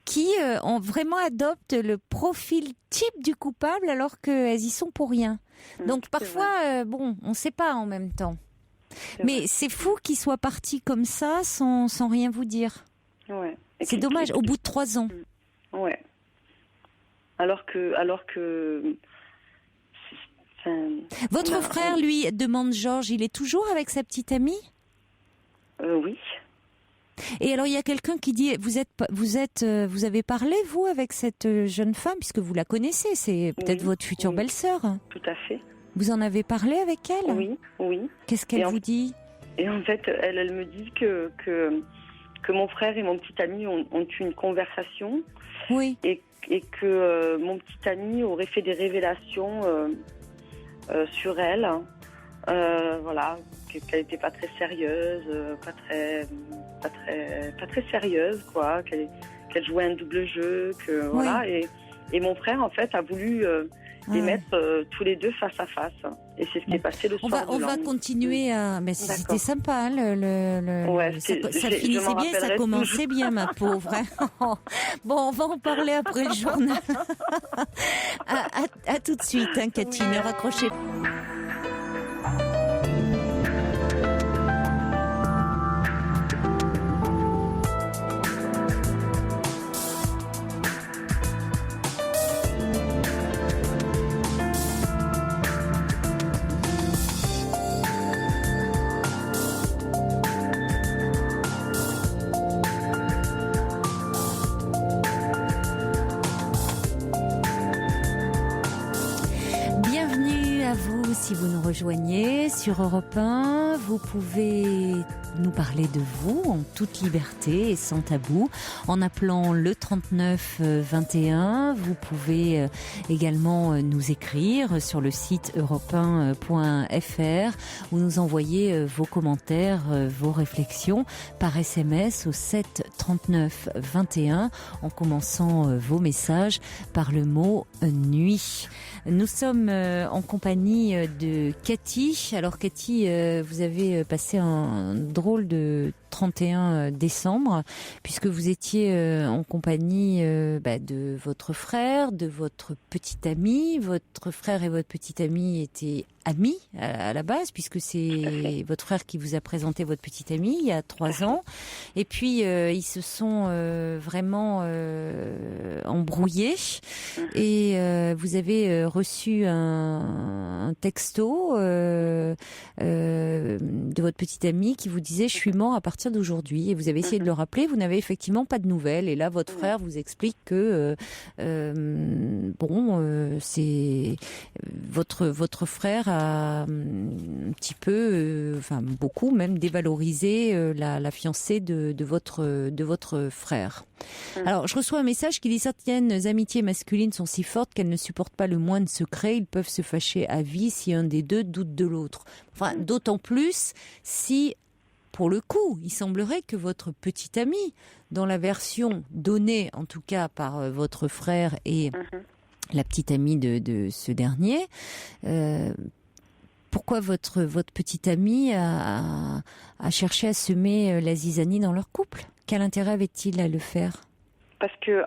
qui ont vraiment adoptent le profil type du coupable alors qu'elles y sont pour rien. Donc parfois, on ne sait pas en même temps. Mais c'est fou qu'ils soient partis comme ça sans rien vous dire. Ouais. C'est dommage, au bout de 3 ans. Ouais. Alors que Votre frère, lui, demande Georges, il est toujours avec sa petite amie ? Oui. Et alors il y a quelqu'un qui dit vous avez parlé vous avec cette jeune femme puisque vous la connaissez, c'est peut-être votre future belle-sœur. Tout à fait. Vous en avez parlé avec elle? Oui, oui. Qu'est-ce qu'elle vous dit? Et en fait, elle me dit que mon frère et mon petit ami ont eu une conversation. Oui. Et que mon petit ami aurait fait des révélations sur elle. Voilà, qu'elle n'était pas très sérieuse, pas très sérieuse, quoi. Qu'elle jouait un double jeu, que voilà. Et mon frère, en fait, a voulu les mettre tous les deux face à face. Et c'est ce qui est passé le soir. On va continuer à. Mais c'était sympa, hein, ouais, ça finissait bien, ça commençait bien, ma pauvre. Hein. Bon, on va en parler après le journal. à tout de suite, hein, Cathy, ne raccrochez pas. Si vous nous rejoignez sur Europe 1, vous pouvez nous parler de vous en toute liberté et sans tabou en appelant le 39 21. Vous pouvez également nous écrire sur le site europe1.fr ou nous envoyer vos commentaires, vos réflexions par SMS au 7 39 21 en commençant vos messages par le mot nuit. Nous sommes en compagnie de Cathy. Alors Cathy, vous avez passé un drôle de 31 décembre puisque vous étiez en compagnie de votre frère, de votre petit ami. Votre frère et votre petit ami étaient amis à la base puisque c'est votre frère qui vous a présenté votre petit ami il y a 3 ans. Et puis ils se sont vraiment embrouillés et vous avez reçu un texto de votre petit ami qui vous disait « Je suis mort à partir d'aujourd'hui ». Et vous avez essayé de le rappeler, vous n'avez effectivement pas de nouvelles. Et là, votre frère vous explique que c'est votre frère a un petit peu, beaucoup même, dévalorisé la fiancée de votre frère. Alors, je reçois un message qui dit « Certaines amitiés masculines sont si fortes qu'elles ne supportent pas le moindre secret. Ils peuvent se fâcher à vie si un des deux doute de l'autre. » Enfin, d'autant plus si, pour le coup, il semblerait que votre petit ami, dans la version donnée, en tout cas par votre frère et la petite amie de ce dernier, pourquoi votre petit ami a cherché à semer la zizanie dans leur couple? Quel intérêt avait-il à le faire? Parce que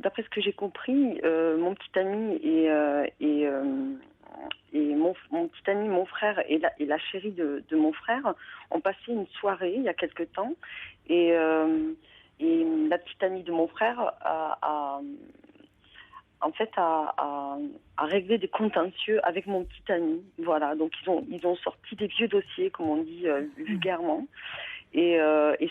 d'après ce que j'ai compris, mon petit ami et mon petit ami, mon frère et la chérie de mon frère ont passé une soirée il y a quelque temps et la petite amie de mon frère a réglé des contentieux avec mon petit ami. Voilà, donc ils ont sorti des vieux dossiers, comme on dit vulgairement. Et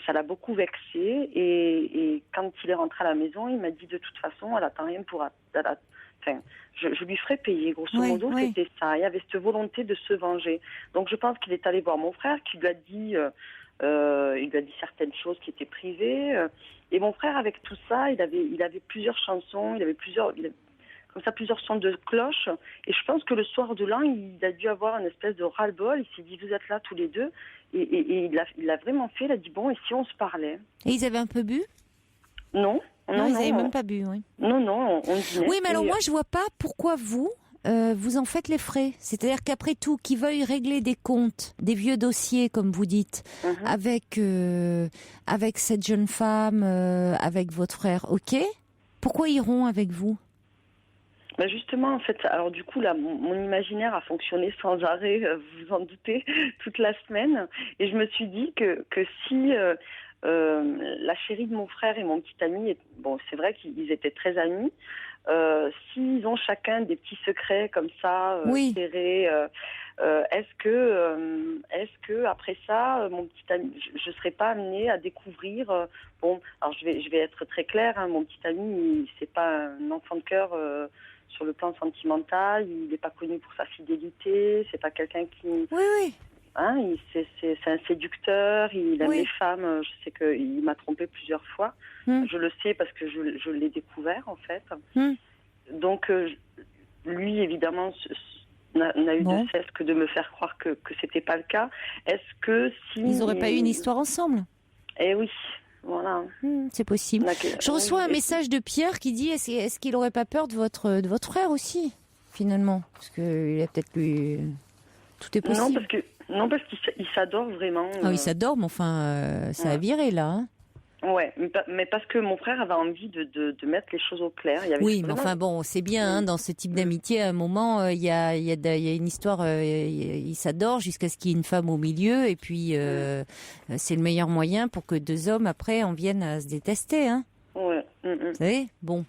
ça l'a beaucoup vexé. Et quand il est rentré à la maison, il m'a dit de toute façon, elle attend rien pour... je lui ferai payer, grosso modo, c'était ça. Il y avait cette volonté de se venger. Donc je pense qu'il est allé voir mon frère, qui lui a dit... il lui a dit certaines choses qui étaient privées. Et mon frère, avec tout ça, il avait plusieurs chansons, plusieurs sons de cloche. Et je pense que le soir de l'an, il a dû avoir une espèce de ras-le-bol. Il s'est dit, vous êtes là tous les deux. Et il l'a vraiment fait. Il a dit, bon, et si on se parlait? Et ils avaient un peu bu? Non, ils n'avaient même pas bu, oui. Non, on dînait. Oui, mais alors moi, je vois pas pourquoi vous en faites les frais. C'est-à-dire qu'après tout, qu'ils veuillent régler des comptes, des vieux dossiers, comme vous dites, avec cette jeune femme, avec votre frère, ok? Pourquoi iront avec vous? Bah justement, en fait, alors du coup, là, mon imaginaire a fonctionné sans arrêt, vous vous en doutez, toute la semaine. Et je me suis dit que si la chérie de mon frère et mon petit ami, bon, c'est vrai qu'ils étaient très amis, s'ils ont chacun des petits secrets comme ça, serrés, est-ce que après ça, mon petit ami, je serais pas amenée à découvrir, bon, alors je vais être très claire, hein, mon petit ami, c'est pas un enfant de cœur sur le plan sentimental. Il n'est pas connu pour sa fidélité. C'est pas quelqu'un qui... Oui. Hein, c'est un séducteur. Il aime les femmes. Je sais qu'il m'a trompé plusieurs fois. Je le sais parce que je l'ai découvert, en fait. Donc, lui, évidemment, n'a eu de cesse que de me faire croire que c'était pas le cas. Est-ce que si... Ils n'auraient pas eu une histoire ensemble? Eh oui. Voilà. C'est possible. Je reçois un message de Pierre qui dit est-ce qu'il n'aurait pas peur de votre frère aussi, finalement? Parce qu'il a peut-être lu... Tout est possible. Parce qu'il s'adore vraiment. Ah, il s'adore, mais enfin, ça a viré, là. Hein. Ouais, mais parce que mon frère avait envie de mettre les choses au clair. Oui, mais enfin bon, c'est bien, hein, dans ce type d'amitié, à un moment, il y a une histoire, il s'adore jusqu'à ce qu'il y ait une femme au milieu, et puis c'est le meilleur moyen pour que deux hommes, après, en viennent à se détester. Hein. Ouais. Vous savez, bon,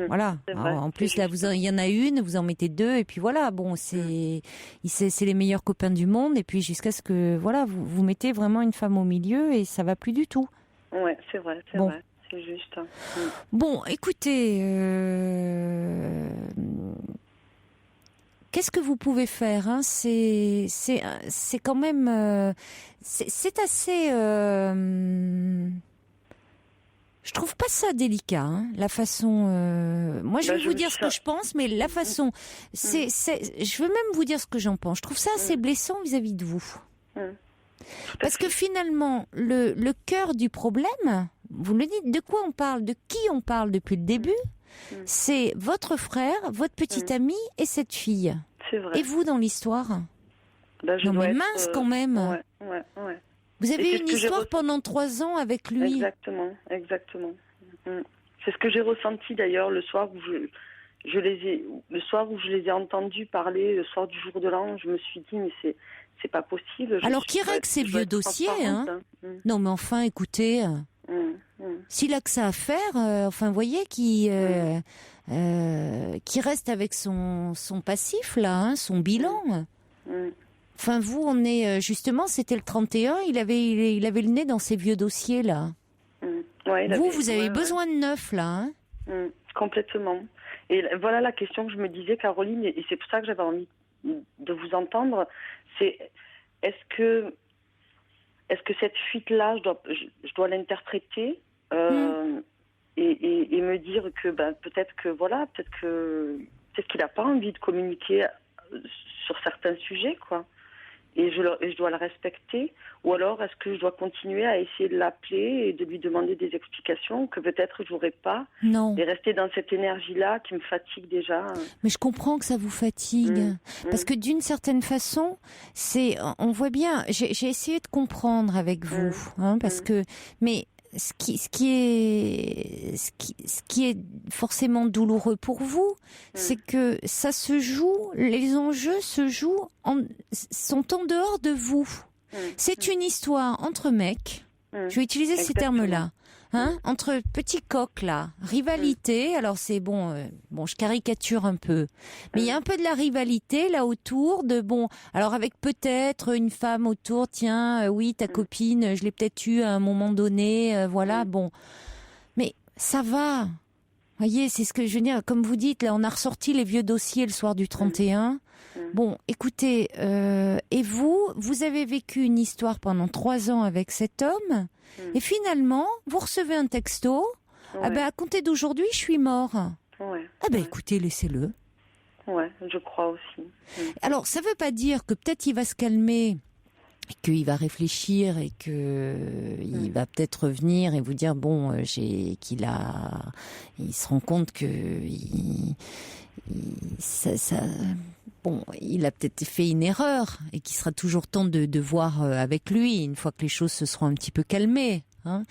voilà. Alors, en plus, là, il y en a une, vous en mettez deux, et puis voilà, bon, c'est les meilleurs copains du monde, et puis jusqu'à ce que, voilà, vous mettez vraiment une femme au milieu, et ça va plus du tout. Ouais, c'est vrai, vrai, c'est juste. Bon, écoutez, qu'est-ce que vous pouvez faire, hein? C'est quand même, c'est assez. Je trouve pas ça délicat, hein, la façon. Moi, je vais vous dire ce que je pense, mais la façon, je veux même vous dire ce que j'en pense. Je trouve ça assez blessant vis-à-vis de vous. Parce que finalement, le cœur du problème, vous le dites, de quoi on parle, de qui on parle depuis le début, c'est votre frère, votre petite amie et cette fille. C'est vrai. Et vous dans l'histoire? Non mais mince quand même. Ouais. Vous avez eu une histoire pendant 3 ans avec lui. Exactement. C'est ce que j'ai ressenti d'ailleurs le soir où je les ai entendus parler, le soir du jour de l'an. Je me suis dit mais c'est pas possible. Alors qui règle ces vieux dossiers, hein. Non mais enfin, écoutez, s'il a que ça à faire, enfin, vous voyez, qui reste avec son passif là, hein, son bilan. Enfin, vous, on est justement, c'était le 31, il avait le nez dans ces vieux dossiers là. Vous avez besoin de neuf là. Hein. Complètement. Et voilà la question que je me disais, Caroline, et c'est pour ça que j'avais envie de vous entendre. C'est est-ce que cette fuite-là, je dois l'interpréter et me dire que peut-être qu'il n'a pas envie de communiquer sur certains sujets, quoi. Et je dois le respecter, ou alors est-ce que je dois continuer à essayer de l'appeler et de lui demander des explications que peut-être je n'aurai pas, et rester dans cette énergie-là qui me fatigue déjà. Mais je comprends que ça vous fatigue, parce que d'une certaine façon, on voit bien. J'ai essayé de comprendre avec vous, hein, parce que, mais ce qui est forcément douloureux pour vous, c'est que ça se joue, les enjeux sont en dehors de vous. C'est une histoire entre mecs, je vais utiliser ces termes-là, hein, entre petits coqs là, rivalité, alors c'est bon, je caricature un peu, mais il y a un peu de la rivalité là autour de, alors avec peut-être une femme autour, tiens, oui, ta copine, je l'ai peut-être eue à un moment donné, voilà, mais ça va, voyez, c'est ce que je veux dire, comme vous dites, là on a ressorti les vieux dossiers le soir du 31, écoutez, et vous avez vécu une histoire pendant 3 ans avec cet homme, et finalement, vous recevez un texto, à compter d'aujourd'hui, je suis mort. Écoutez, laissez-le. Ouais, je crois aussi. Alors, ça veut pas dire que peut-être il va se calmer, qu'il va réfléchir et il va peut-être revenir et vous dire, il se rend compte que il a peut-être fait une erreur et qu'il sera toujours temps de voir avec lui une fois que les choses se seront un petit peu calmées. Hein.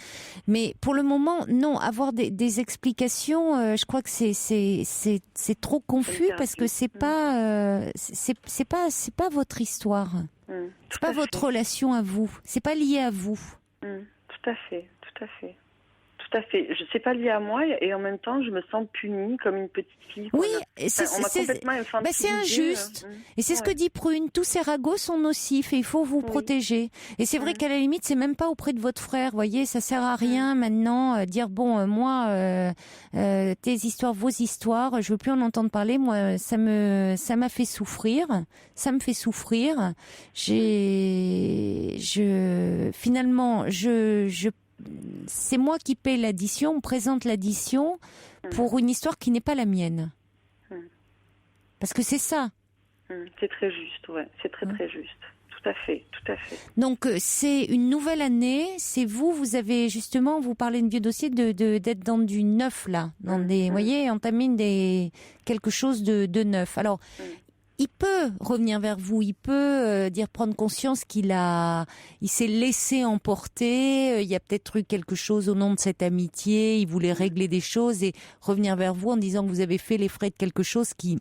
Mais pour le moment, non, avoir des explications, je crois que c'est trop confus parce que c'est pas votre histoire. C'est pas votre relation à vous. C'est pas lié à vous. Tout à fait. tout à fait. Je sais pas lié à moi et en même temps, je me sens punie comme une petite fille. Oui, on m'a complètement infantilisée. C'est injuste. Et c'est ce que dit Prune. Tous ces ragots sont nocifs et il faut vous protéger. Et c'est vrai qu'à la limite, c'est même pas auprès de votre frère. Vous voyez, ça sert à rien maintenant dire bon, moi, tes histoires, vos histoires, je veux plus en entendre parler. Moi, ça m'a fait souffrir. Ça me fait souffrir. Finalement, c'est moi qui paie l'addition, on me présente l'addition pour une histoire qui n'est pas la mienne. Parce que c'est ça. C'est très juste, ouais. C'est très très juste. Tout à fait, tout à fait. Donc c'est une nouvelle année. C'est vous avez justement, vous parlez de vieux dossier, d'être dans du neuf là, dans des, voyez, entamer quelque chose de neuf. Alors. Il peut revenir vers vous, il peut prendre conscience il s'est laissé emporter, il y a peut-être eu quelque chose au nom de cette amitié, il voulait régler des choses et revenir vers vous en disant que vous avez fait les frais de quelque chose qui,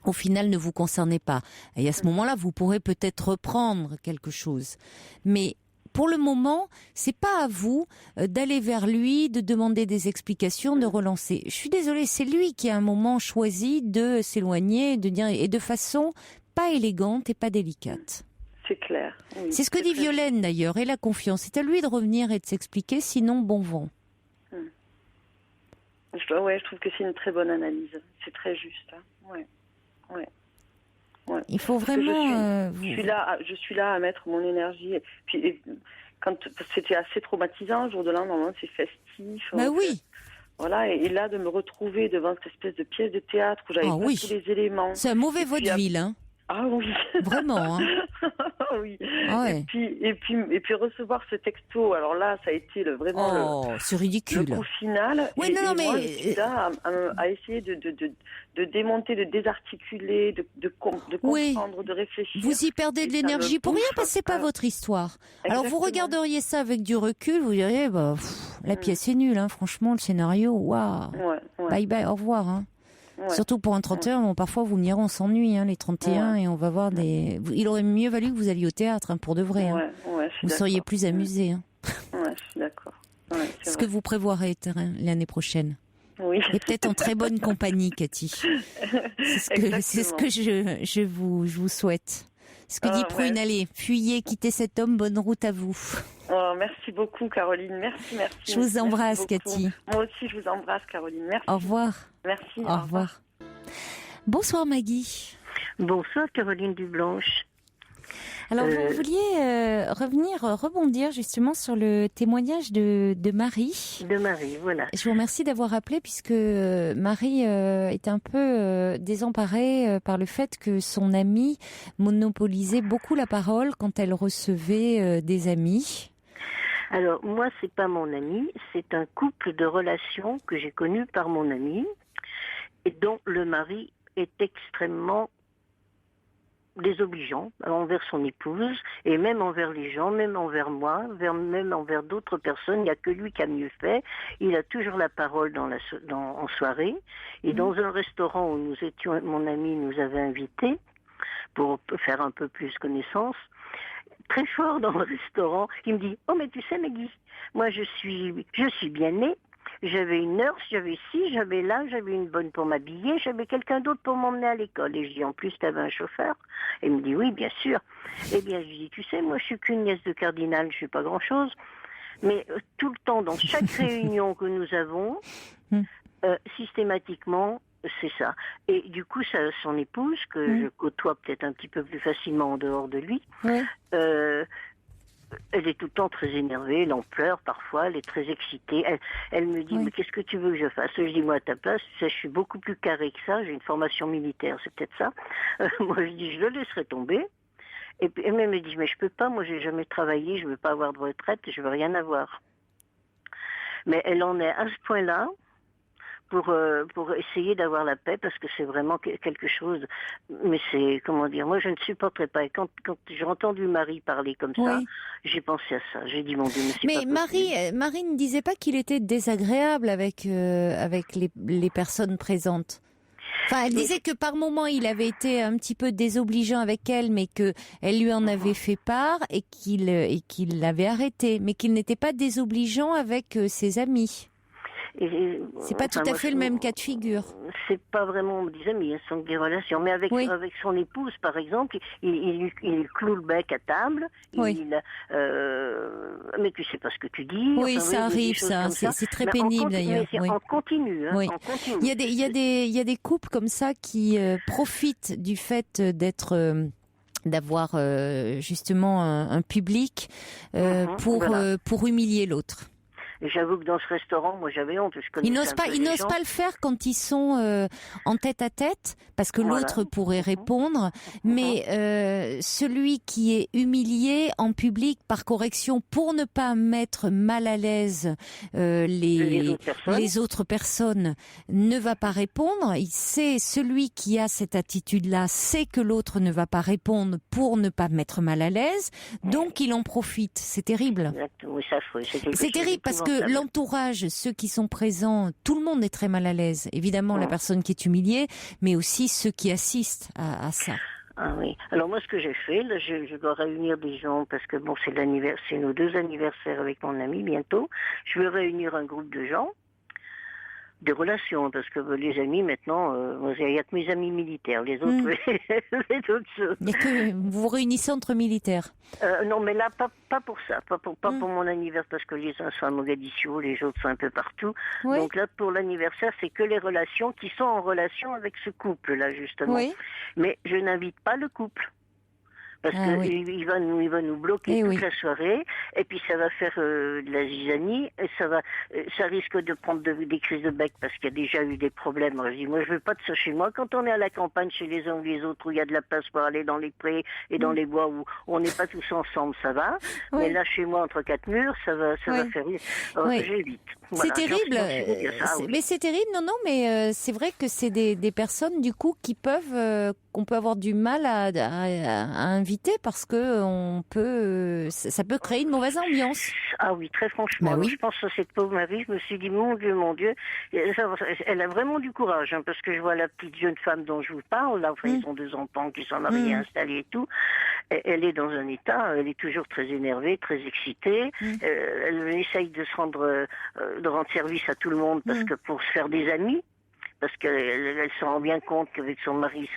au final, ne vous concernait pas. Et à ce moment-là, vous pourrez peut-être reprendre quelque chose. Mais pour le moment, c'est pas à vous d'aller vers lui, de demander des explications, de relancer. Je suis désolée, c'est lui qui à un moment choisi de s'éloigner, de dire, et de façon pas élégante et pas délicate. C'est clair. Oui, c'est ce que dit Violaine d'ailleurs, et la confiance. C'est à lui de revenir et de s'expliquer, sinon bon vent. Je trouve que c'est une très bonne analyse. C'est très juste. Hein. Ouais. Il faut vraiment. Je suis là à mettre mon énergie. Quand c'était assez traumatisant, jour de l'an, normalement c'est festif. Bah oui. Voilà, et là de me retrouver devant cette espèce de pièce de théâtre où j'avais pas tous les éléments. C'est un mauvais vaudeville, hein. Ah oui. Vraiment, hein. Oui. Ah ouais. Et puis recevoir ce texto, alors là, ça a été vraiment c'est ridicule. Le coup final. Oui, mais moi, je suis là à essayer de démonter, de désarticuler, de comprendre, de réfléchir. Vous y perdez de l'énergie pour rien parce que c'est pas votre histoire. Exactement. Alors vous regarderiez ça avec du recul, vous diriez, la pièce est nulle, hein. Franchement, le scénario, waouh. Bye bye, au revoir, hein. Ouais. Surtout pour un 31, bon, parfois vous venez, on s'ennuie, hein, les 31, et on va voir des. Il aurait mieux valu que vous alliez au théâtre, hein, pour de vrai. Hein. Vous seriez plus amusé. Hein. Ouais, je suis d'accord. Ce que vous prévoirez l'année prochaine. Oui. Et peut-être en très bonne compagnie, Cathy. C'est ce que je vous souhaite. Ce que dit Prune, allez, fuyez, quittez cet homme, bonne route à vous. Oh, merci beaucoup, Caroline. Merci. Je vous embrasse, Cathy. Moi aussi, je vous embrasse, Caroline. Merci. Au revoir. Merci. Au revoir. Bonsoir, Maggie. Bonsoir, Caroline Dublanche. Alors, vous vouliez rebondir justement sur le témoignage de Marie. De Marie, voilà. Je vous remercie d'avoir appelé puisque Marie est un peu désemparée par le fait que son amie monopolisait beaucoup la parole quand elle recevait des amis. Alors, moi, c'est pas mon ami, c'est un couple de relations que j'ai connu par mon ami et dont le mari est extrêmement désobligeant envers son épouse et même envers les gens, même envers moi, même envers d'autres personnes. Il n'y a que lui qui a mieux fait. Il a toujours la parole en soirée. Et dans un restaurant où nous étions, mon ami nous avait invités pour faire un peu plus connaissance, très fort dans le restaurant, il me dit « Oh mais tu sais Maggie, moi je suis bien née. J'avais une nurse, j'avais ci, j'avais là, j'avais une bonne pour m'habiller, j'avais quelqu'un d'autre pour m'emmener à l'école. » Et je dis, en plus, tu avais un chauffeur? Et il me dit, oui, bien sûr. Eh bien, je dis, tu sais, moi, je suis qu'une nièce de cardinal, je suis pas grand-chose. Mais tout le temps, dans chaque réunion que nous avons, systématiquement, c'est ça. Et du coup, son épouse, que je côtoie peut-être un petit peu plus facilement en dehors de lui, elle est tout le temps très énervée, elle en pleure parfois, elle est très excitée. Elle me dit, mais qu'est-ce que tu veux que je fasse? Je dis, moi, à ta place, tu sais, je suis beaucoup plus carré que ça, j'ai une formation militaire, c'est peut-être ça. Moi, je dis, je le laisserai tomber. Et puis, elle me dit, mais je peux pas, moi, j'ai jamais travaillé, je veux pas avoir de retraite, je veux rien avoir. Mais elle en est à ce point-là, pour essayer d'avoir la paix, parce que c'est vraiment quelque chose, mais c'est, comment dire, moi je ne supporterais pas. Et quand j'ai entendu Marie parler comme ça, j'ai pensé à ça. J'ai dit, mon Dieu, mais c'est pas possible. Marie ne disait pas qu'il était désagréable avec les personnes présentes. Enfin, elle disait que par moments il avait été un petit peu désobligeant avec elle, mais que elle lui en avait fait part et qu'il l'avait arrêté, mais qu'il n'était pas désobligeant avec ses amis. C'est pas tout à fait le même cas de figure. C'est pas vraiment des amis, ce sont des relations. Mais avec son épouse, par exemple, il cloue le bec à table. Mais tu sais pas ce que tu dis. Oui, ça arrive, ça. C'est très pénible d'ailleurs. On continue. On continue. Il y a des couples comme ça qui profitent du fait d'avoir justement un public pour humilier l'autre. Et j'avoue que dans ce restaurant, moi j'avais honte. Ils n'osent pas le faire quand ils sont en tête à tête, parce que l'autre pourrait répondre. Mais celui qui est humilié en public par correction pour ne pas mettre mal à l'aise les autres personnes ne va pas répondre. C'est celui qui a cette attitude-là, sait que l'autre ne va pas répondre pour ne pas mettre mal à l'aise, donc il en profite. C'est terrible. C'est terrible parce que l'entourage, ceux qui sont présents, tout le monde est très mal à l'aise. Évidemment, la personne qui est humiliée, mais aussi ceux qui assistent à ça. Ah oui. Alors moi, ce que j'ai fait, là, je dois réunir des gens parce que c'est nos 2 anniversaires avec mon ami bientôt. Je veux réunir un groupe de gens. Des relations, parce que les amis, maintenant, il n'y a que mes amis militaires, les autres, les autres... Il y a que vous vous réunissez entre militaires. Non, mais là, pas pour ça, pas pour mon anniversaire, parce que les uns sont à Mogadiscio, les autres sont un peu partout. Oui. Donc là, pour l'anniversaire, c'est que les relations qui sont en relation avec ce couple-là, justement. Oui. Mais je n'invite pas le couple. Parce qu'il va nous bloquer toute la soirée, et puis ça va faire de la zizanie, et ça risque de prendre des crises de bec, parce qu'il y a déjà eu des problèmes. Alors, je dis, moi je veux pas de ça chez moi. Quand on est à la campagne, chez les uns ou les autres, où il y a de la place pour aller dans les prés et dans les bois, où on n'est pas tous ensemble, ça va. Mais là, chez moi, entre 4 murs, ça va faire... j'évite. Voilà, c'est terrible. Mais c'est terrible, non, mais c'est vrai que c'est des personnes, du coup, qu'on peut avoir du mal à inviter parce que ça peut créer une mauvaise ambiance. Ah oui, très franchement. Je pense à cette pauvre Marie, je me suis dit, mon Dieu, elle a vraiment du courage, parce que je vois la petite jeune femme dont je vous parle, là, ils ont 2 enfants qui sont mariés, installés et tout. Elle est dans un état, elle est toujours très énervée, très excitée. Elle essaye de rendre service à tout le monde parce que pour se faire des amis. Parce qu'elle se rend bien compte qu'avec son mari,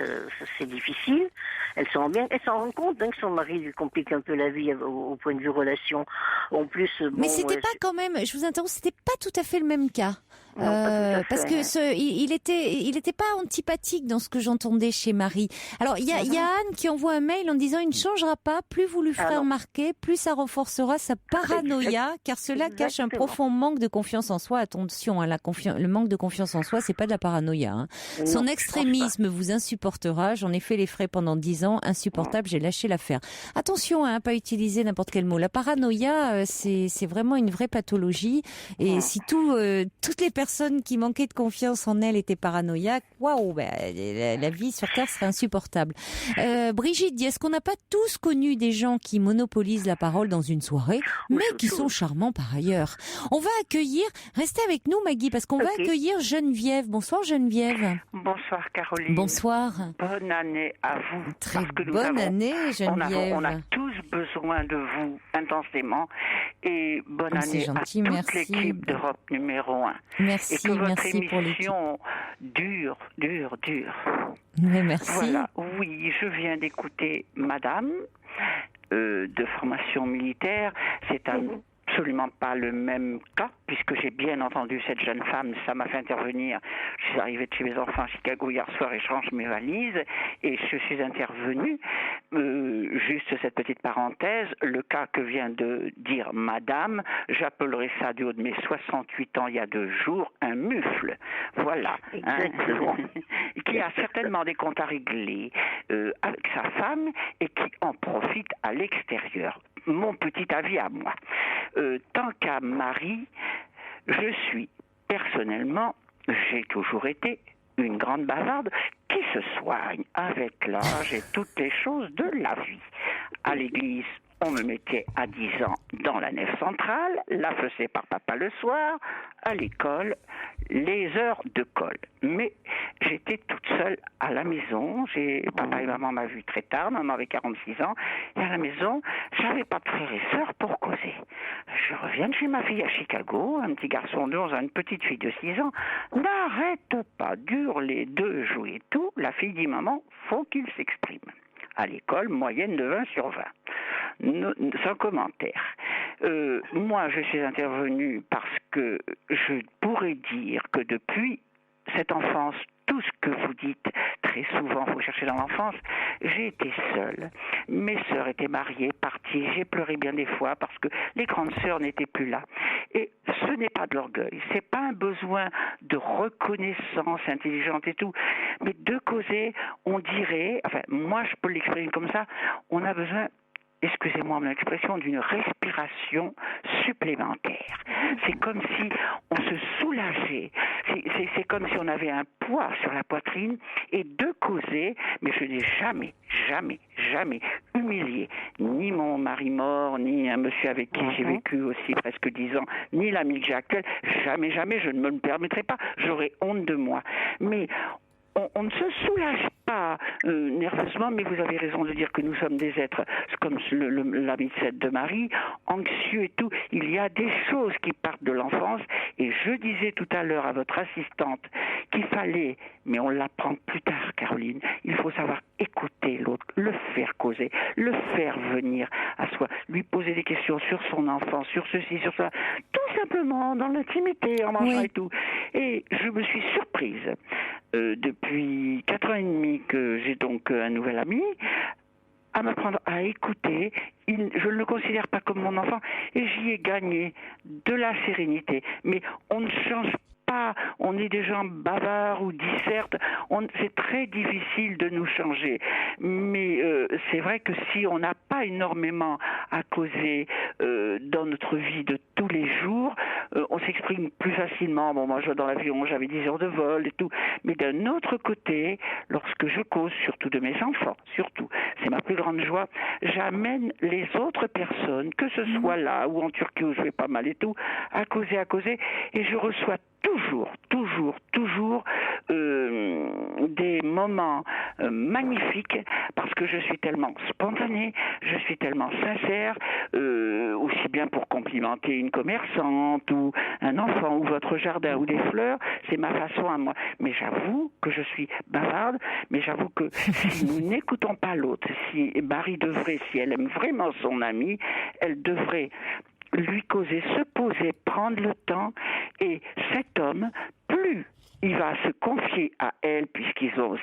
c'est difficile. Elle s'en rend compte que son mari lui complique un peu la vie au point de vue relation. En plus, mais c'était pas quand même, je vous interromps, c'était pas tout à fait le même cas. Non, parce que il était pas antipathique dans ce que j'entendais chez Marie. Alors il y a Anne qui envoie un mail en disant il ne changera pas, plus vous lui ferez remarquer, plus ça renforcera sa paranoïa, car cela cache un profond manque de confiance en soi. Attention, le manque de confiance en soi, c'est pas de la paranoïa. Hein. Non, son extrémisme vous insupportera. J'en ai fait les frais pendant 10 ans, insupportable. J'ai lâché l'affaire. Attention, à pas utiliser n'importe quel mot. La paranoïa, c'est vraiment une vraie pathologie. Et si toutes les personnes qui manquaient de confiance en elle étaient paranoïaques, waouh, la vie sur Terre serait insupportable. Brigitte dit, est-ce qu'on n'a pas tous connu des gens qui monopolisent la parole dans une soirée, mais qui sont charmants par ailleurs? On va accueillir, restez avec nous Maggie, parce qu'on va accueillir Geneviève. Bonsoir Geneviève. Bonsoir Caroline. Bonsoir. Bonne année à vous. Très bonne année Geneviève. On a tous besoin de vous intensément, et bonne année gentil, à toute l'équipe d'Europe numéro 1. Merci, et que votre merci émission dure. Mais merci. Voilà, oui, je viens d'écouter Madame de formation militaire. C'est absolument pas le même cas, puisque j'ai bien entendu cette jeune femme, ça m'a fait intervenir. Je suis arrivée de chez mes enfants à Chicago hier soir et je range mes valises, et je suis intervenue. Juste cette petite parenthèse, le cas que vient de dire Madame, j'appellerai ça du haut de mes 68 ans il y a 2 jours, un mufle. Voilà. Qui a certainement des comptes à régler avec sa femme et qui en profite à l'extérieur. Mon petit avis à moi. Tant qu'à Marie, je suis personnellement, j'ai toujours été une grande bavarde qui se soigne avec l'âge et toutes les choses de la vie. À l'église, on me mettait à 10 ans dans la nef centrale, la faisait par papa le soir, à l'école, les heures de colle. Mais j'étais toute seule à la maison. Papa et maman m'ont vu très tard, maman avait 46 ans, et à la maison, j'avais pas de frères et sœurs pour causer. Je reviens vienne chez ma fille à Chicago, un petit garçon de 11 ans, une petite fille de 6 ans, n'arrête pas d'hurler, de jouer et tout. La fille dit, maman, faut qu'il s'exprime. À l'école, moyenne de 20 sur 20. Sans commentaire. Moi, je suis intervenue parce que je pourrais dire que depuis cette enfance, tout ce que vous dites, très souvent, il faut chercher dans l'enfance, j'ai été seule. Mes sœurs étaient mariées, parties, j'ai pleuré bien des fois parce que les grandes sœurs n'étaient plus là. Et ce n'est pas de l'orgueil, c'est pas un besoin de reconnaissance intelligente et tout, mais de causer, on dirait, enfin, moi je peux l'exprimer comme ça, on a besoin, excusez-moi mon expression, d'une respiration supplémentaire. C'est comme si on se soulageait. C'est comme si on avait un poids sur la poitrine et de causer, mais je n'ai jamais humilié ni mon mari mort, ni un monsieur avec qui j'ai vécu aussi presque 10 ans, ni l'ami que j'ai actuel. Jamais, je ne me le permettrai pas. J'aurais honte de moi. Mais on ne se soulage pas nerveusement, mais vous avez raison de dire que nous sommes des êtres, comme l'ami de Marie, anxieux et tout. Il y a des choses qui partent de l'enfance, et je disais tout à l'heure à votre assistante qu'il fallait, mais on l'apprend plus tard, Caroline, il faut savoir écouter l'autre, le faire causer, le faire venir à soi, lui poser des questions sur son enfance, sur ceci, sur ça, tout simplement dans l'intimité, en mangeant et tout. Et je me suis surprise depuis 4 ans et demi que j'ai donc un nouvel ami, à m'apprendre à écouter. Je ne le considère pas comme mon enfant et j'y ai gagné de la sérénité. Mais on ne change pas, on est des gens bavards ou dissertent, c'est très difficile de nous changer. Mais c'est vrai que si on n'a pas énormément à causer dans notre vie de tous les jours, on s'exprime plus facilement. Bon, moi, dans l'avion, j'avais 10 heures de vol et tout. Mais d'un autre côté, lorsque je cause, surtout de mes enfants, surtout, c'est ma plus grande joie, j'amène les autres personnes, que ce soit là ou en Turquie où je vais pas mal et tout, à causer, et je reçois toujours des moments magnifiques parce que je suis tellement spontanée, je suis tellement sincère, aussi bien pour complimenter une commerçante ou un enfant ou votre jardin ou des fleurs, c'est ma façon à moi. Mais j'avoue que je suis bavarde, mais j'avoue que si nous n'écoutons pas l'autre, si Marie devrait, si elle aime vraiment son ami, elle devrait lui causer, se poser, prendre le temps, et cet homme, plus il va se confier à elle,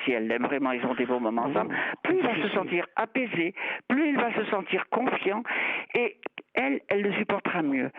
si elle l'aime vraiment, ils ont des bons moments ensemble, plus il va se sentir apaisé, plus il va se sentir confiant, et elle le supportera mieux.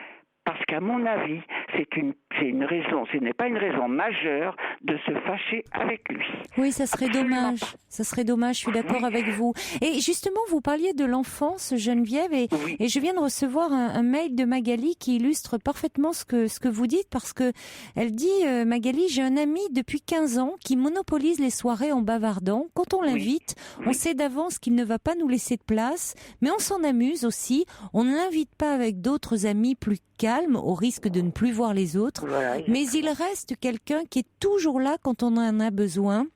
Parce qu'à mon avis, c'est une raison, ce n'est pas une raison majeure de se fâcher avec lui. Oui, ça serait Absolument dommage. Ça serait dommage, je suis d'accord avec vous. Et justement, vous parliez de l'enfance, Geneviève, et je viens de recevoir un mail de Magali qui illustre parfaitement ce que vous dites, parce que elle dit, Magali, j'ai un ami depuis 15 ans qui monopolise les soirées en bavardant. Quand on l'invite, on sait d'avance qu'il ne va pas nous laisser de place, mais on s'en amuse aussi. On ne l'invite pas avec d'autres amis plus calme, au risque de ne plus voir les autres, mais il reste quelqu'un qui est toujours là quand on en a besoin.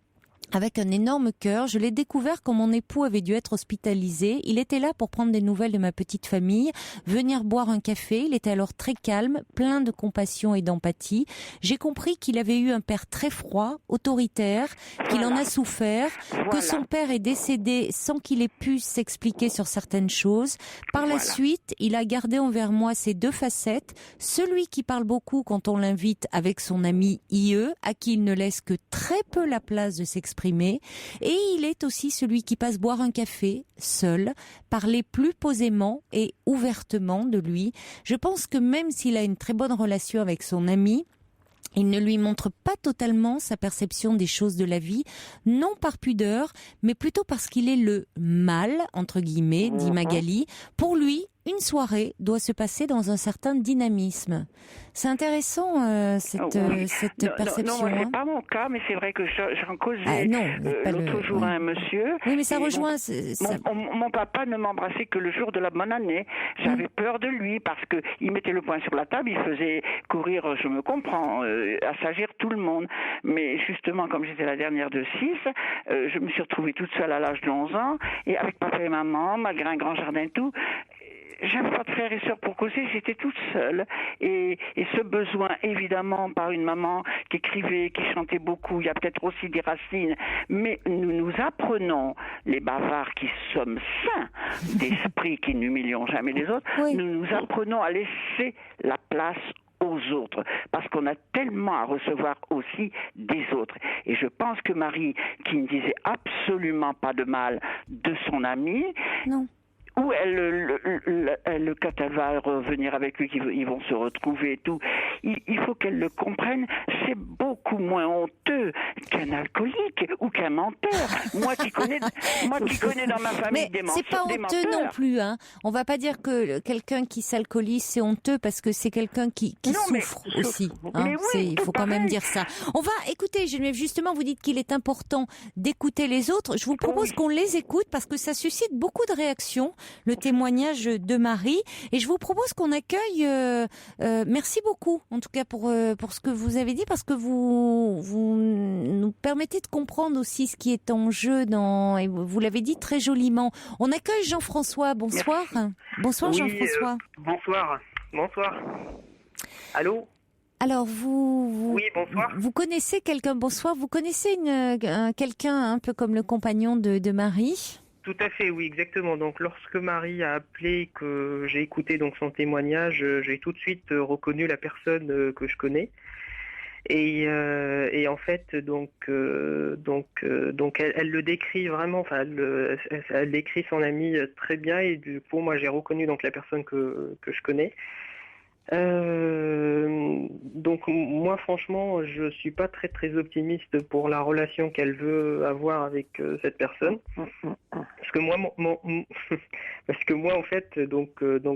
Avec un énorme cœur, je l'ai découvert quand mon époux avait dû être hospitalisé. Il était là pour prendre des nouvelles de ma petite famille, venir boire un café. Il était alors très calme, plein de compassion et d'empathie. J'ai compris qu'il avait eu un père très froid, autoritaire, qu'il en a souffert, que son père est décédé sans qu'il ait pu s'expliquer sur certaines choses. Par la suite, il a gardé envers moi ces deux facettes. Celui qui parle beaucoup quand on l'invite avec son ami IE, à qui il ne laisse que très peu la place de s'exprimer. Et il est aussi celui qui passe boire un café, seul, parler plus posément et ouvertement de lui. Je pense que même s'il a une très bonne relation avec son ami, il ne lui montre pas totalement sa perception des choses de la vie, non par pudeur, mais plutôt parce qu'il est le mal, entre guillemets, dit Magali. Pour lui, une soirée doit se passer dans un certain dynamisme. C'est intéressant, cette perception. Non, c'est pas mon cas, mais c'est vrai que j'en causais l'autre jour à un monsieur. Oui, mais ça rejoint... Mon papa ne m'embrassait que le jour de la bonne année. J'avais peur de lui parce qu'il mettait le poing sur la table, il faisait courir, je me comprends, assagir tout le monde. Mais justement, comme j'étais la dernière de 6, je me suis retrouvée toute seule à l'âge de 11 ans, et avec papa et maman, malgré un grand jardin et tout, j'avais pas de frères et sœurs pour causer, j'étais toute seule. Et ce besoin, évidemment, par une maman qui écrivait, qui chantait beaucoup, il y a peut-être aussi des racines, mais nous apprenons, les bavards qui sommes saints d'esprit, qui n'humilions jamais les autres, nous apprenons à laisser la place aux autres, parce qu'on a tellement à recevoir aussi des autres. Et je pense que Marie, qui ne disait absolument pas de mal de son amie, non. Ou quand elle va revenir avec lui, ils vont se retrouver et tout, il faut qu'elle le comprenne, c'est beaucoup moins honteux qu'un alcoolique ou qu'un menteur. Moi qui connais dans ma famille des menteurs. Mais c'est pas honteux non plus, hein. On va pas dire que quelqu'un qui s'alcoolise c'est honteux, parce que c'est quelqu'un qui souffre aussi. Hein. Il faut quand même dire ça. On va écouter, Geneviève, justement, vous dites qu'il est important d'écouter les autres. Je vous propose qu'on les écoute, parce que ça suscite beaucoup de réactions, le témoignage de Marie, et je vous propose qu'on accueille merci beaucoup en tout cas pour ce que vous avez dit, parce que vous nous permettez de comprendre aussi ce qui est en jeu et vous l'avez dit très joliment. On accueille Jean-François. Bonsoir. Merci. Bonsoir, oui, Jean-François. Bonsoir. Allô? Alors oui, bonsoir. Vous connaissez quelqu'un? Bonsoir. Vous connaissez quelqu'un un peu comme le compagnon de Marie? Tout à fait, oui, exactement. Donc, lorsque Marie a appelé, que j'ai écouté donc son témoignage, j'ai tout de suite reconnu la personne que je connais. Et en fait, donc, elle le décrit vraiment. Enfin, elle décrit son ami très bien. Et du coup, moi, j'ai reconnu donc la personne que je connais. Donc moi franchement je suis pas très optimiste pour la relation qu'elle veut avoir avec cette personne, parce que moi en fait donc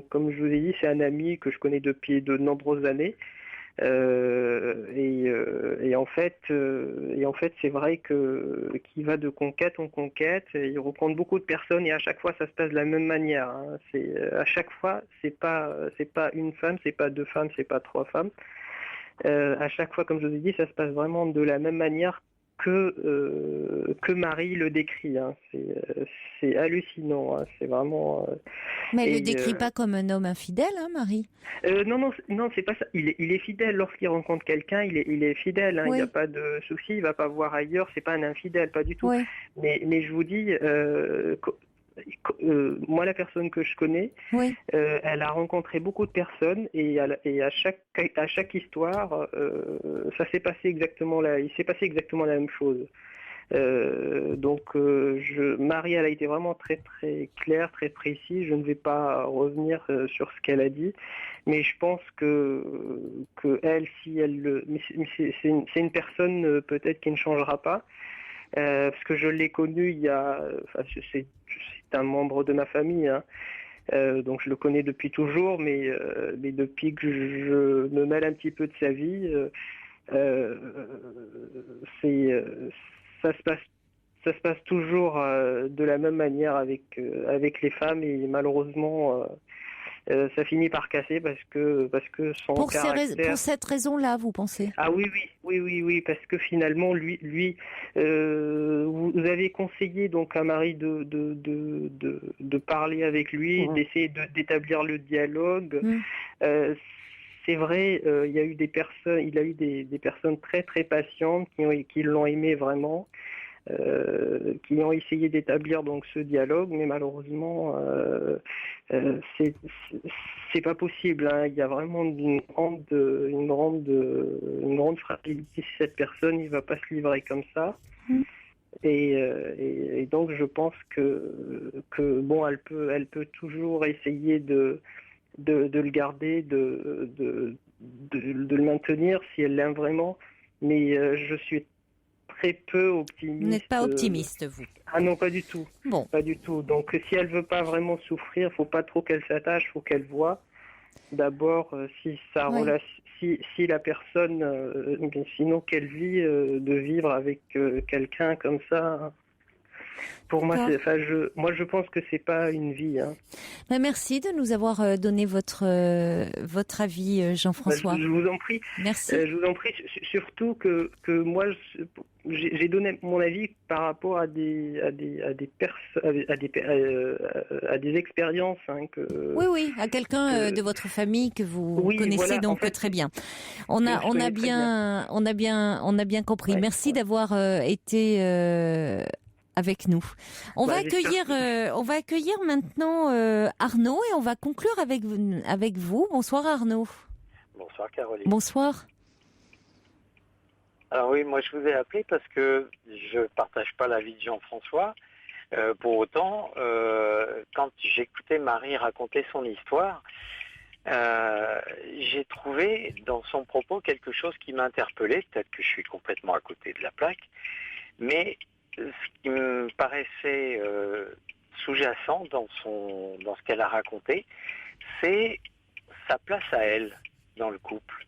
comme je vous ai dit, c'est un ami que je connais depuis de nombreuses années. Et en fait c'est vrai qu'il va de conquête en conquête, il rencontre beaucoup de personnes, et à chaque fois ça se passe de la même manière, hein. À chaque fois c'est pas une femme, c'est pas deux femmes, c'est pas trois femmes. À chaque fois, comme je vous ai dit, ça se passe vraiment de la même manière que Marie le décrit, hein. C'est hallucinant, hein. C'est vraiment. Mais elle le décrit pas comme un homme infidèle, hein, Marie? Non, c'est pas ça. Il est fidèle lorsqu'il rencontre quelqu'un. Il est fidèle, hein. Oui. Il n'y a pas de souci. Il va pas voir ailleurs. C'est pas un infidèle, pas du tout. Oui. Mais je vous dis. Moi, la personne que je connais, oui. Elle a rencontré beaucoup de personnes, et à chaque histoire, ça s'est passé exactement il s'est passé exactement la même chose. Marie, elle a été vraiment très très claire, très précise. Je ne vais pas revenir sur ce qu'elle a dit, mais je pense que elle, si elle, c'est une personne peut-être qui ne changera pas. Parce que je l'ai connu c'est un membre de ma famille, hein. Donc je le connais depuis toujours, mais depuis que je me mêle un petit peu de sa vie, ça se passe toujours de la même manière avec les femmes, et malheureusement ça finit par casser parce que son caractère... Pour cette raison-là, vous pensez? Ah oui, parce que finalement, lui, vous avez conseillé donc à Marie de parler avec lui, d'essayer d'établir le dialogue. C'est vrai, il a eu des personnes très très patientes qui l'ont aimé vraiment. Qui ont essayé d'établir donc ce dialogue, mais malheureusement c'est pas possible, hein. Il y a vraiment une grande fragilité chez cette personne. Il va pas se livrer comme ça. Et donc je pense que bon, elle peut toujours essayer de le garder, de le maintenir si elle l'aime vraiment, mais je suis très peu optimiste. Vous n'êtes pas optimiste, vous? Ah non, pas du tout. Bon. Pas du tout. Donc, si elle veut pas vraiment souffrir, faut pas trop qu'elle s'attache, faut qu'elle voie. D'abord, si la personne, sinon qu'elle vit, de vivre avec quelqu'un comme ça, Pour moi, je pense que c'est pas une vie. Hein. Merci de nous avoir donné votre avis, Jean-François. Je vous en prie. Merci. Je vous en prie, surtout que moi, j'ai donné mon avis par rapport à des expériences. Hein, Oui, à quelqu'un de votre famille que vous connaissez, voilà, donc en fait, très bien. On a bien compris. Ouais, merci d'avoir été avec nous. On va accueillir maintenant Arnaud et on va conclure avec vous. Bonsoir Arnaud. Bonsoir Caroline. Bonsoir. Alors oui, moi je vous ai appelé parce que je partage pas l'avis de Jean-François. Pour autant, quand j'écoutais Marie raconter son histoire, j'ai trouvé dans son propos quelque chose qui m'a interpellé. Peut-être que je suis complètement à côté de la plaque, mais ce qui me paraissait sous-jacent dans ce qu'elle a raconté, c'est sa place à elle dans le couple.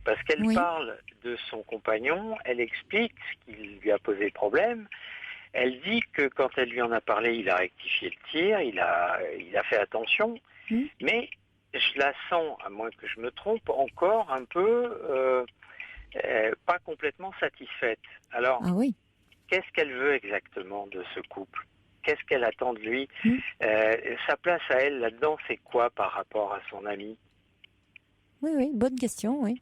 Parce qu'elle parle de son compagnon, elle explique ce qui lui a posé problème. Elle dit que quand elle lui en a parlé, il a rectifié le tir, il a fait attention. Mais je la sens, à moins que je me trompe, encore un peu pas complètement satisfaite. Alors, qu'est-ce qu'elle veut exactement de ce couple ? Qu'est-ce qu'elle attend de lui ? Sa place à elle là-dedans, c'est quoi par rapport à son ami ? Oui, bonne question, oui.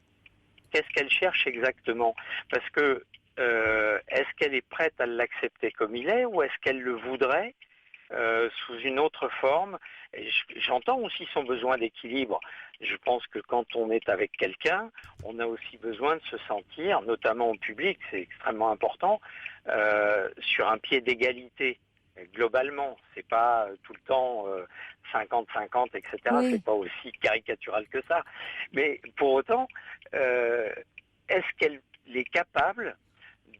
Qu'est-ce qu'elle cherche exactement ? Parce que est-ce qu'elle est prête à l'accepter comme il est ou est-ce qu'elle le voudrait sous une autre forme ? J'entends aussi son besoin d'équilibre. Je pense que quand on est avec quelqu'un, on a aussi besoin de se sentir, notamment au public, c'est extrêmement important, sur un pied d'égalité. Globalement, c'est pas tout le temps 50-50, etc. C'est pas aussi caricatural que ça. Mais pour autant, est-ce qu'elle est capable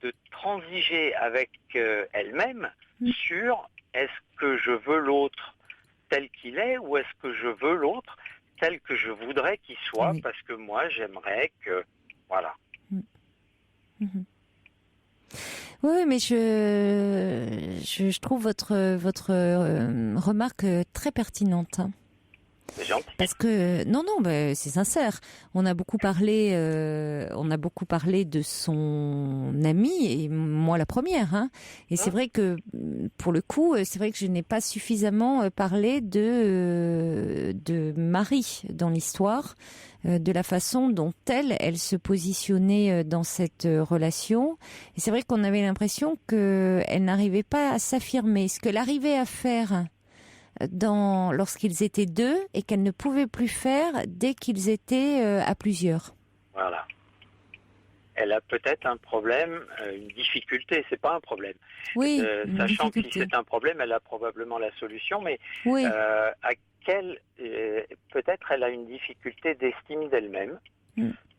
de transiger avec elle-même sur est-ce que je veux l'autre tel qu'il est ou est-ce que je veux l'autre tel que je voudrais qu'il soit parce que moi j'aimerais que... Voilà. Oui, mais je trouve votre remarque très pertinente. C'est gentil. Parce que non, c'est sincère. On a beaucoup parlé de son ami et moi la première. Hein. Et c'est vrai que pour le coup, c'est vrai que je n'ai pas suffisamment parlé de Marie dans l'histoire, de la façon dont elle se positionnait dans cette relation. Et c'est vrai qu'on avait l'impression qu'elle n'arrivait pas à s'affirmer. Ce qu'elle arrivait à faire lorsqu'ils étaient deux et qu'elle ne pouvait plus faire dès qu'ils étaient à plusieurs. Voilà. Elle a peut-être un problème, une difficulté, c'est pas un problème. Oui, sachant que si c'est un problème, elle a probablement la solution, mais peut-être elle a une difficulté d'estime d'elle-même,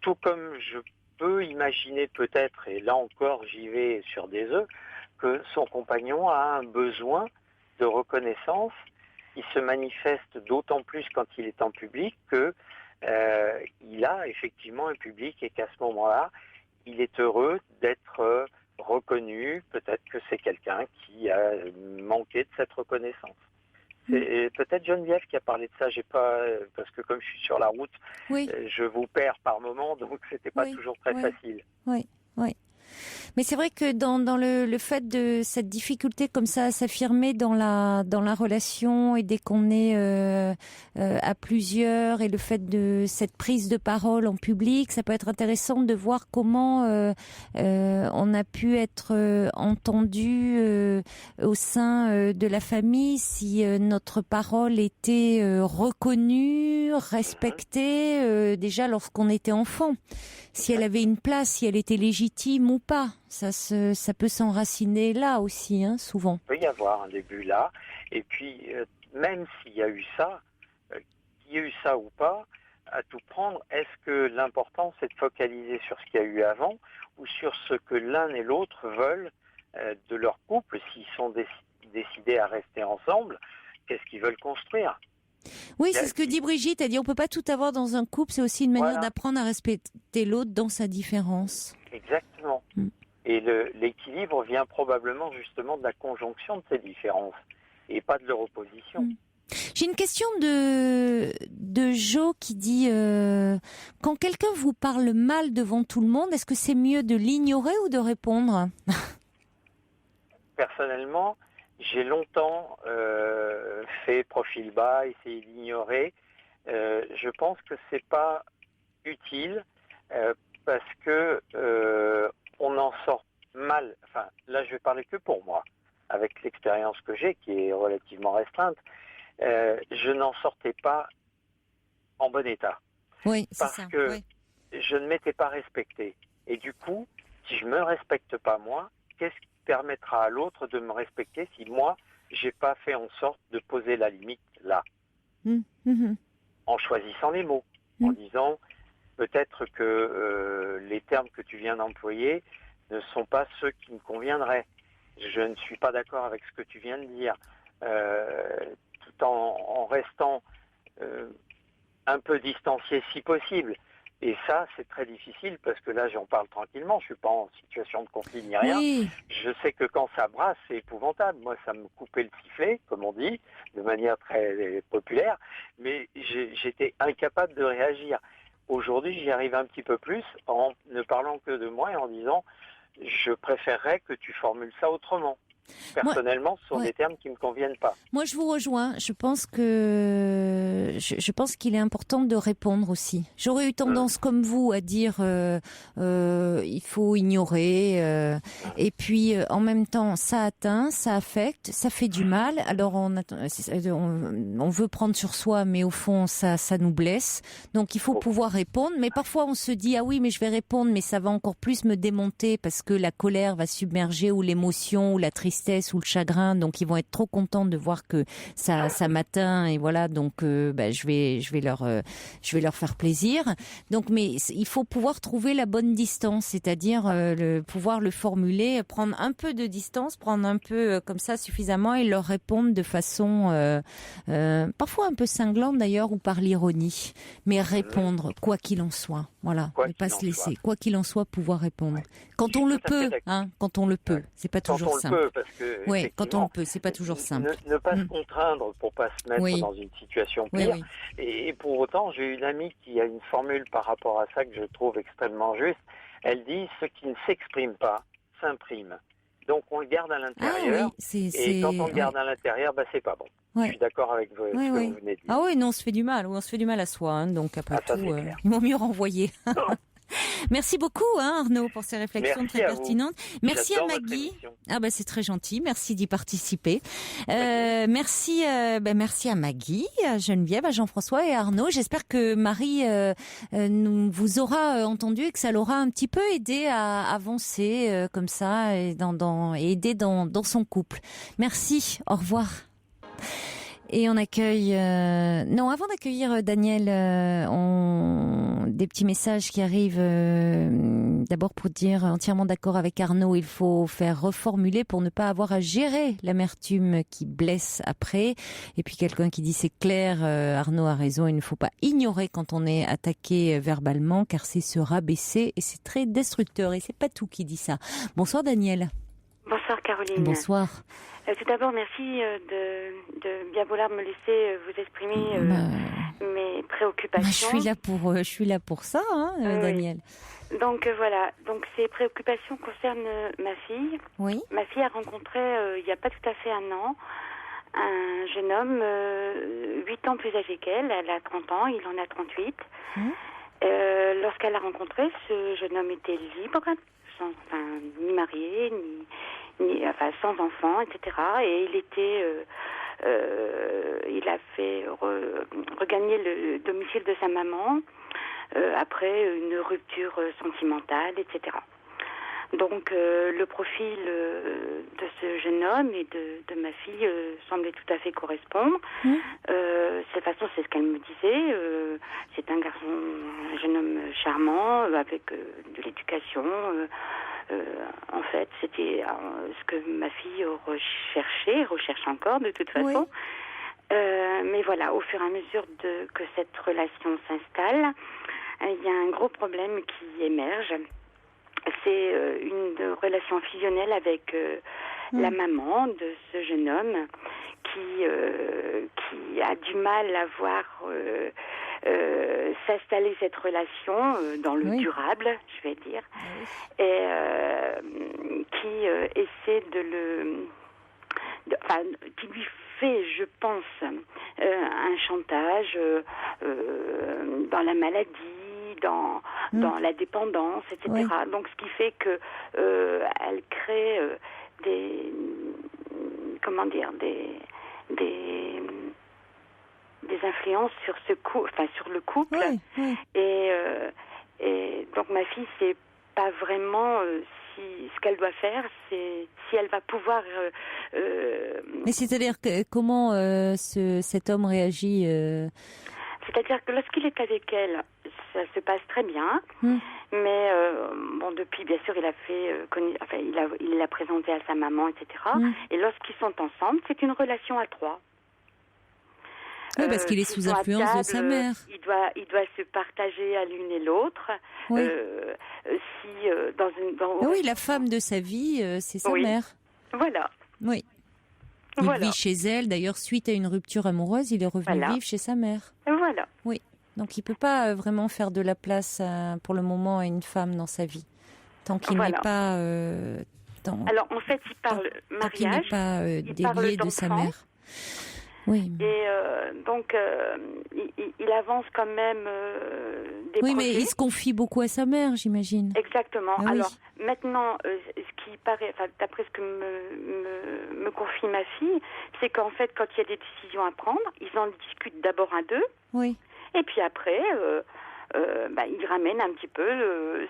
tout comme je peux imaginer peut-être, et là encore j'y vais sur des œufs, que son compagnon a un besoin de reconnaissance qui se manifeste d'autant plus quand il est en public que il a effectivement un public et qu'à ce moment-là, il est heureux d'être reconnu. Peut-être que c'est quelqu'un qui a manqué de cette reconnaissance. C'est peut-être Geneviève qui a parlé de ça. J'ai pas, parce que comme je suis sur la route, je vous perds par moment, donc c'était pas toujours très facile. Oui. Mais c'est vrai que dans le fait de cette difficulté comme ça à s'affirmer dans la relation et dès qu'on est à plusieurs et le fait de cette prise de parole en public, ça peut être intéressant de voir comment on a pu être entendu au sein de la famille, si notre parole était reconnue, respectée déjà lorsqu'on était enfant. Si elle avait une place, si elle était légitime ou pas. Ça peut s'enraciner là aussi, hein, souvent. Il peut y avoir un début là. Et puis, même s'il y a eu ça, ou pas, à tout prendre, est-ce que l'important, c'est de focaliser sur ce qu'il y a eu avant ou sur ce que l'un et l'autre veulent de leur couple, s'ils sont décidés à rester ensemble, qu'est-ce qu'ils veulent construire ? Oui, c'est ce que dit Brigitte. Elle dit on peut pas tout avoir dans un couple. C'est aussi une manière d'apprendre à respecter l'autre dans sa différence. Exactement. Et l'équilibre vient probablement justement de la conjonction de ces différences et pas de leur opposition. J'ai une question de Jo qui dit quand quelqu'un vous parle mal devant tout le monde, est-ce que c'est mieux de l'ignorer ou de répondre? Personnellement, j'ai longtemps fait profil bas, essayé d'ignorer. Je pense que c'est pas utile parce que on en sort mal. Enfin, là, je vais parler que pour moi, avec l'expérience que j'ai, qui est relativement restreinte. Je n'en sortais pas en bon état. Oui, c'est parce ça. que Oui. je ne m'étais pas respecté. Et du coup, si je me respecte pas moi, qu'est-ce qui permettra à l'autre de me respecter si moi, j'ai pas fait en sorte de poser la limite là, en choisissant les mots, en disant peut-être que les termes que tu viens d'employer ne sont pas ceux qui me conviendraient. Je ne suis pas d'accord avec ce que tu viens de dire, tout en restant un peu distancié si possible. Et ça, c'est très difficile parce que là, j'en parle tranquillement. Je suis pas en situation de conflit ni rien. Oui. Je sais que quand ça brasse, c'est épouvantable. Moi, ça me coupait le sifflet, comme on dit, de manière très populaire. Mais j'étais incapable de réagir. Aujourd'hui, j'y arrive un petit peu plus en ne parlant que de moi et en disant je préférerais que tu formules ça autrement. Personnellement, ce sont des termes qui ne me conviennent pas. Moi, je vous rejoins. Je pense qu'il est important de répondre aussi. J'aurais eu tendance, comme vous, à dire il faut ignorer. Et puis, en même temps, ça atteint, ça affecte, ça fait du mal. Alors, on veut prendre sur soi, mais au fond, ça nous blesse. Donc, il faut pouvoir répondre. Mais parfois, on se dit ah oui, mais je vais répondre, mais ça va encore plus me démonter parce que la colère va submerger ou l'émotion ou la tristesse ou le chagrin, donc ils vont être trop contents de voir que ça m'atteint et voilà, donc je vais leur faire plaisir. Donc, mais il faut pouvoir trouver la bonne distance, c'est-à-dire pouvoir le formuler, prendre un peu de distance, prendre un peu comme ça suffisamment et leur répondre de façon parfois un peu cinglante d'ailleurs ou par l'ironie, mais répondre quoi qu'il en soit. Voilà, ne pas se laisser. Quoi qu'il en soit, pouvoir répondre. Quand on le peut, quand on le peut. C'est pas toujours simple. Oui, quand on le peut, c'est pas toujours simple. Ne pas se contraindre pour pas se mettre dans une situation pire. Oui. Et pour autant, j'ai une amie qui a une formule par rapport à ça que je trouve extrêmement juste. Elle dit « ce qui ne s'exprime pas s'imprime ». Donc on le garde à l'intérieur. Et quand on le garde à l'intérieur, c'est pas bon. Je suis d'accord avec vous, ce que vous venez de dire. Ah oui, non, on se fait du mal. On se fait du mal à soi. Donc après tout, il vaut mieux renvoyer. Merci beaucoup Arnaud pour ces réflexions très pertinentes. Merci à Maggie. C'est très gentil. Merci d'y participer. Merci à Maggie, à Geneviève, à Jean-François et à Arnaud. J'espère que Marie vous aura entendu et que ça l'aura un petit peu aidé à avancer comme ça et aider dans son couple. Merci. Au revoir. Et on accueille... avant d'accueillir Daniel, des petits messages qui arrivent. D'abord pour dire entièrement d'accord avec Arnaud, il faut faire reformuler pour ne pas avoir à gérer l'amertume qui blesse après. Et puis quelqu'un qui dit c'est clair, Arnaud a raison, il ne faut pas ignorer quand on est attaqué verbalement, car c'est se rabaisser et c'est très destructeur. Et c'est pas tout qui dit ça. Bonsoir Daniel. Bonsoir Caroline. Bonsoir. Tout d'abord, merci de bien vouloir me laisser vous exprimer mes préoccupations. Je suis là pour ça, Daniel. Donc voilà. Donc ces préoccupations concernent ma fille. Oui. Ma fille a rencontré il n'y a pas tout à fait un an un jeune homme 8 ans plus âgé qu'elle. Elle a 30 ans, il en a 38. Lorsqu'elle l'a rencontré, ce jeune homme était libre, ni marié, sans enfant, etc. Et il a fait regagner le domicile de sa maman après une rupture sentimentale, etc. Donc le profil de ce jeune homme et de ma fille semblait tout à fait correspondre. De toute façon, c'est ce qu'elle me disait. C'est un jeune homme charmant, avec de l'éducation. En fait, c'était ce que ma fille recherche encore de toute façon. Mais voilà, au fur et à mesure que cette relation s'installe, il y a un gros problème qui émerge. c'est une relation fusionnelle avec la maman de ce jeune homme qui a du mal à voir s'installer cette relation dans le durable, je vais dire, et qui essaie qui lui fait, je pense, un chantage dans la maladie, dans la dépendance, etc. Oui. Donc, ce qui fait que elle crée des influences sur sur le couple. Oui, oui. Et donc ma fille sait pas vraiment ce qu'elle doit faire, c'est si elle va pouvoir. Mais c'est-à-dire que comment cet homme réagit C'est-à-dire que lorsqu'il est avec elle, ça se passe très bien. Mais depuis, bien sûr, il a fait, il l'a présenté à sa maman, etc. Et lorsqu'ils sont ensemble, c'est une relation à 3. Oui, parce qu'il est sous influence de sa mère. Il doit se partager à l'une et l'autre. Oui. Oui, la femme de sa vie, c'est sa mère. Voilà. Oui. Il vit chez elle. D'ailleurs, suite à une rupture amoureuse, il est revenu vivre chez sa mère. Voilà. Oui. Donc, il ne peut pas vraiment faire de la place pour le moment à une femme dans sa vie. Tant qu'il n'est pas... Alors, en fait, il parle mariage. Tant qu'il n'est pas délié de sa mère. Oui. Et donc, il avance quand même des projets. Mais il se confie beaucoup à sa mère, j'imagine. Exactement. Ah, alors, maintenant, ce qui paraît, d'après ce que me confie ma fille, c'est qu'en fait, quand il y a des décisions à prendre, ils en discutent d'abord à 2. Oui. Et puis après, ils ramènent un petit peu le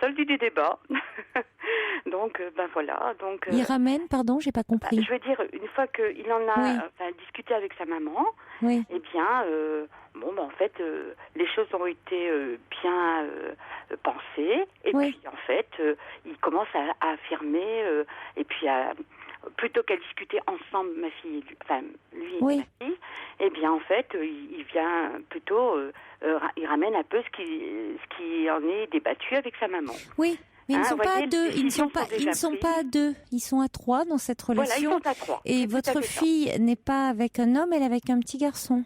solde du débat. Donc, voilà. Donc, il ramène, pardon, j'ai pas compris. Je veux dire, une fois qu'il en a discuté avec sa maman, eh bien, en fait, les choses ont été bien pensées. Et puis, en fait, il commence à affirmer, et puis plutôt qu'à discuter ensemble, ma fille, lui et ma fille, eh bien, en fait, il vient plutôt, il ramène un peu ce qui en est débattu avec sa maman. Oui. Mais ils ne sont pas à 2, ils ne sont pas à 2, ils sont à 3 dans cette relation. Voilà, ils sont à 3. Et votre fille n'est pas avec un homme, elle est avec un petit garçon.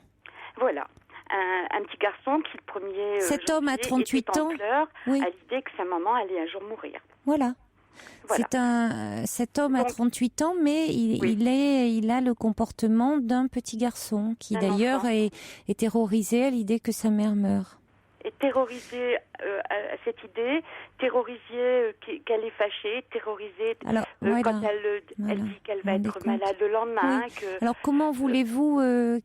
Voilà. Un petit garçon qui, le premier cet homme à 38 ans, à l'idée que sa maman allait un jour mourir. Voilà. Cet homme a 38 ans, mais il a le comportement d'un petit garçon qui d'ailleurs est terrorisé à l'idée que sa mère meure. Et terrorisé à cette idée, terrorisé qu'elle est fâchée, terrorisé quand elle dit qu'elle va être malade le lendemain. Oui. Alors comment voulez-vous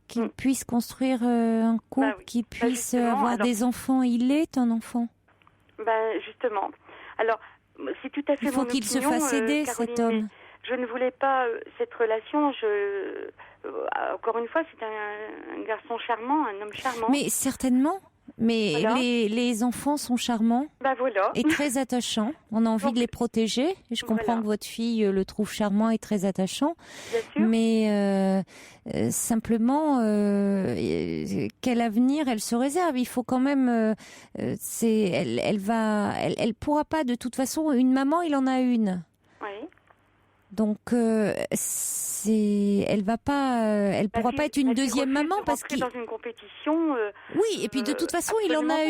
qu'il puisse construire un couple, qu'il puisse avoir des enfants? Il est un enfant. Justement. Alors, c'est tout à fait il faut qu'il se fasse aider, cet homme. Je ne voulais pas cette relation. Encore une fois, c'est un garçon charmant, un homme charmant. Mais certainement. Mais les enfants sont charmants et très attachants. On a envie de les protéger. Et je comprends que votre fille le trouve charmant et très attachant. Bien sûr. Mais simplement, quel avenir elle se réserve? Il faut quand même... elle pourra pas, de toute façon, une maman, il en a une. Oui. Donc, elle pourra pas être une deuxième maman parce qu'il dans une compétition. Oui, et puis de toute façon, il en a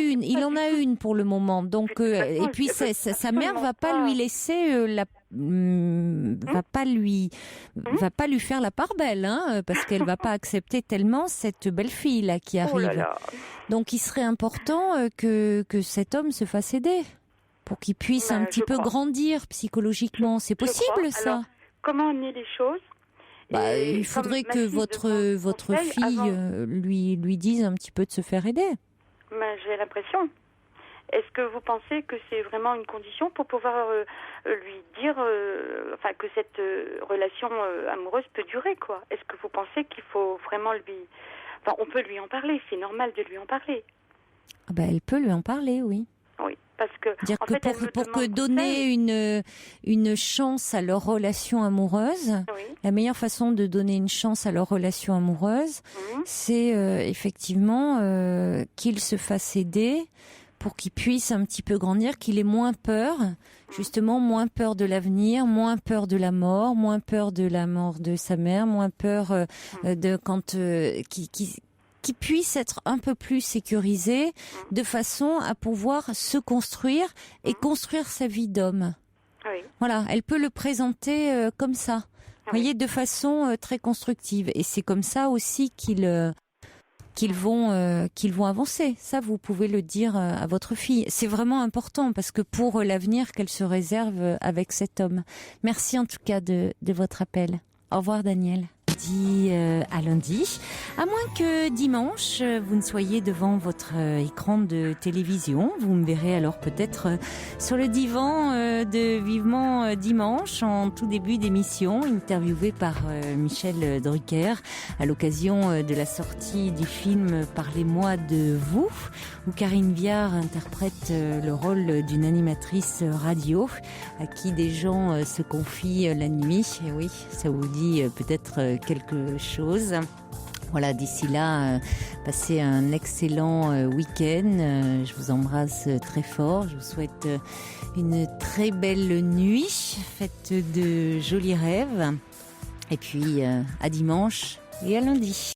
une pour le moment. Donc, et puis sa mère va pas lui laisser va pas lui faire la part belle, parce qu'elle va pas accepter tellement cette belle fille là qui arrive. Oh là là. Donc, il serait important que cet homme se fasse aider pour qu'il puisse un petit peu grandir psychologiquement. C'est possible, ça? Alors, comment amener les choses? Il faudrait que votre fille lui dise un petit peu de se faire aider. J'ai l'impression. Est-ce que vous pensez que c'est vraiment une condition pour pouvoir lui dire que cette relation amoureuse peut durer, quoi? Est-ce que vous pensez qu'il faut vraiment lui... on peut lui en parler, c'est normal de lui en parler. Elle peut lui en parler, oui. Oui, parce que... Dire que pour que donner une chance à leur relation amoureuse, la meilleure façon de donner une chance à leur relation amoureuse, c'est effectivement qu'ils se fassent aider pour qu'il puisse un petit peu grandir, qu'il ait moins peur, justement moins peur de l'avenir, moins peur de la mort de sa mère, moins peur de quand qui puisse être un peu plus sécurisé de façon à pouvoir se construire et construire sa vie d'homme. Oui. Voilà, elle peut le présenter comme ça. Vous voyez, de façon très constructive. Et c'est comme ça aussi qu'ils vont avancer. Ça, vous pouvez le dire à votre fille. C'est vraiment important parce que pour l'avenir qu'elle se réserve avec cet homme. Merci en tout cas de votre appel. Au revoir Daniel. Dit à lundi, à moins que dimanche vous ne soyez devant votre écran de télévision. Vous me verrez alors peut-être sur le divan de Vivement Dimanche en tout début d'émission, interviewé par Michel Drucker à l'occasion de la sortie du film Parlez-moi de vous, où Karine Viard interprète le rôle d'une animatrice radio à qui des gens se confient la nuit. Et oui, ça vous dit peut-être quelque chose. Voilà, d'ici là, passez un excellent week-end. Je vous embrasse très fort. Je vous souhaite une très belle nuit, faite de jolis rêves. Et puis, à dimanche et à lundi.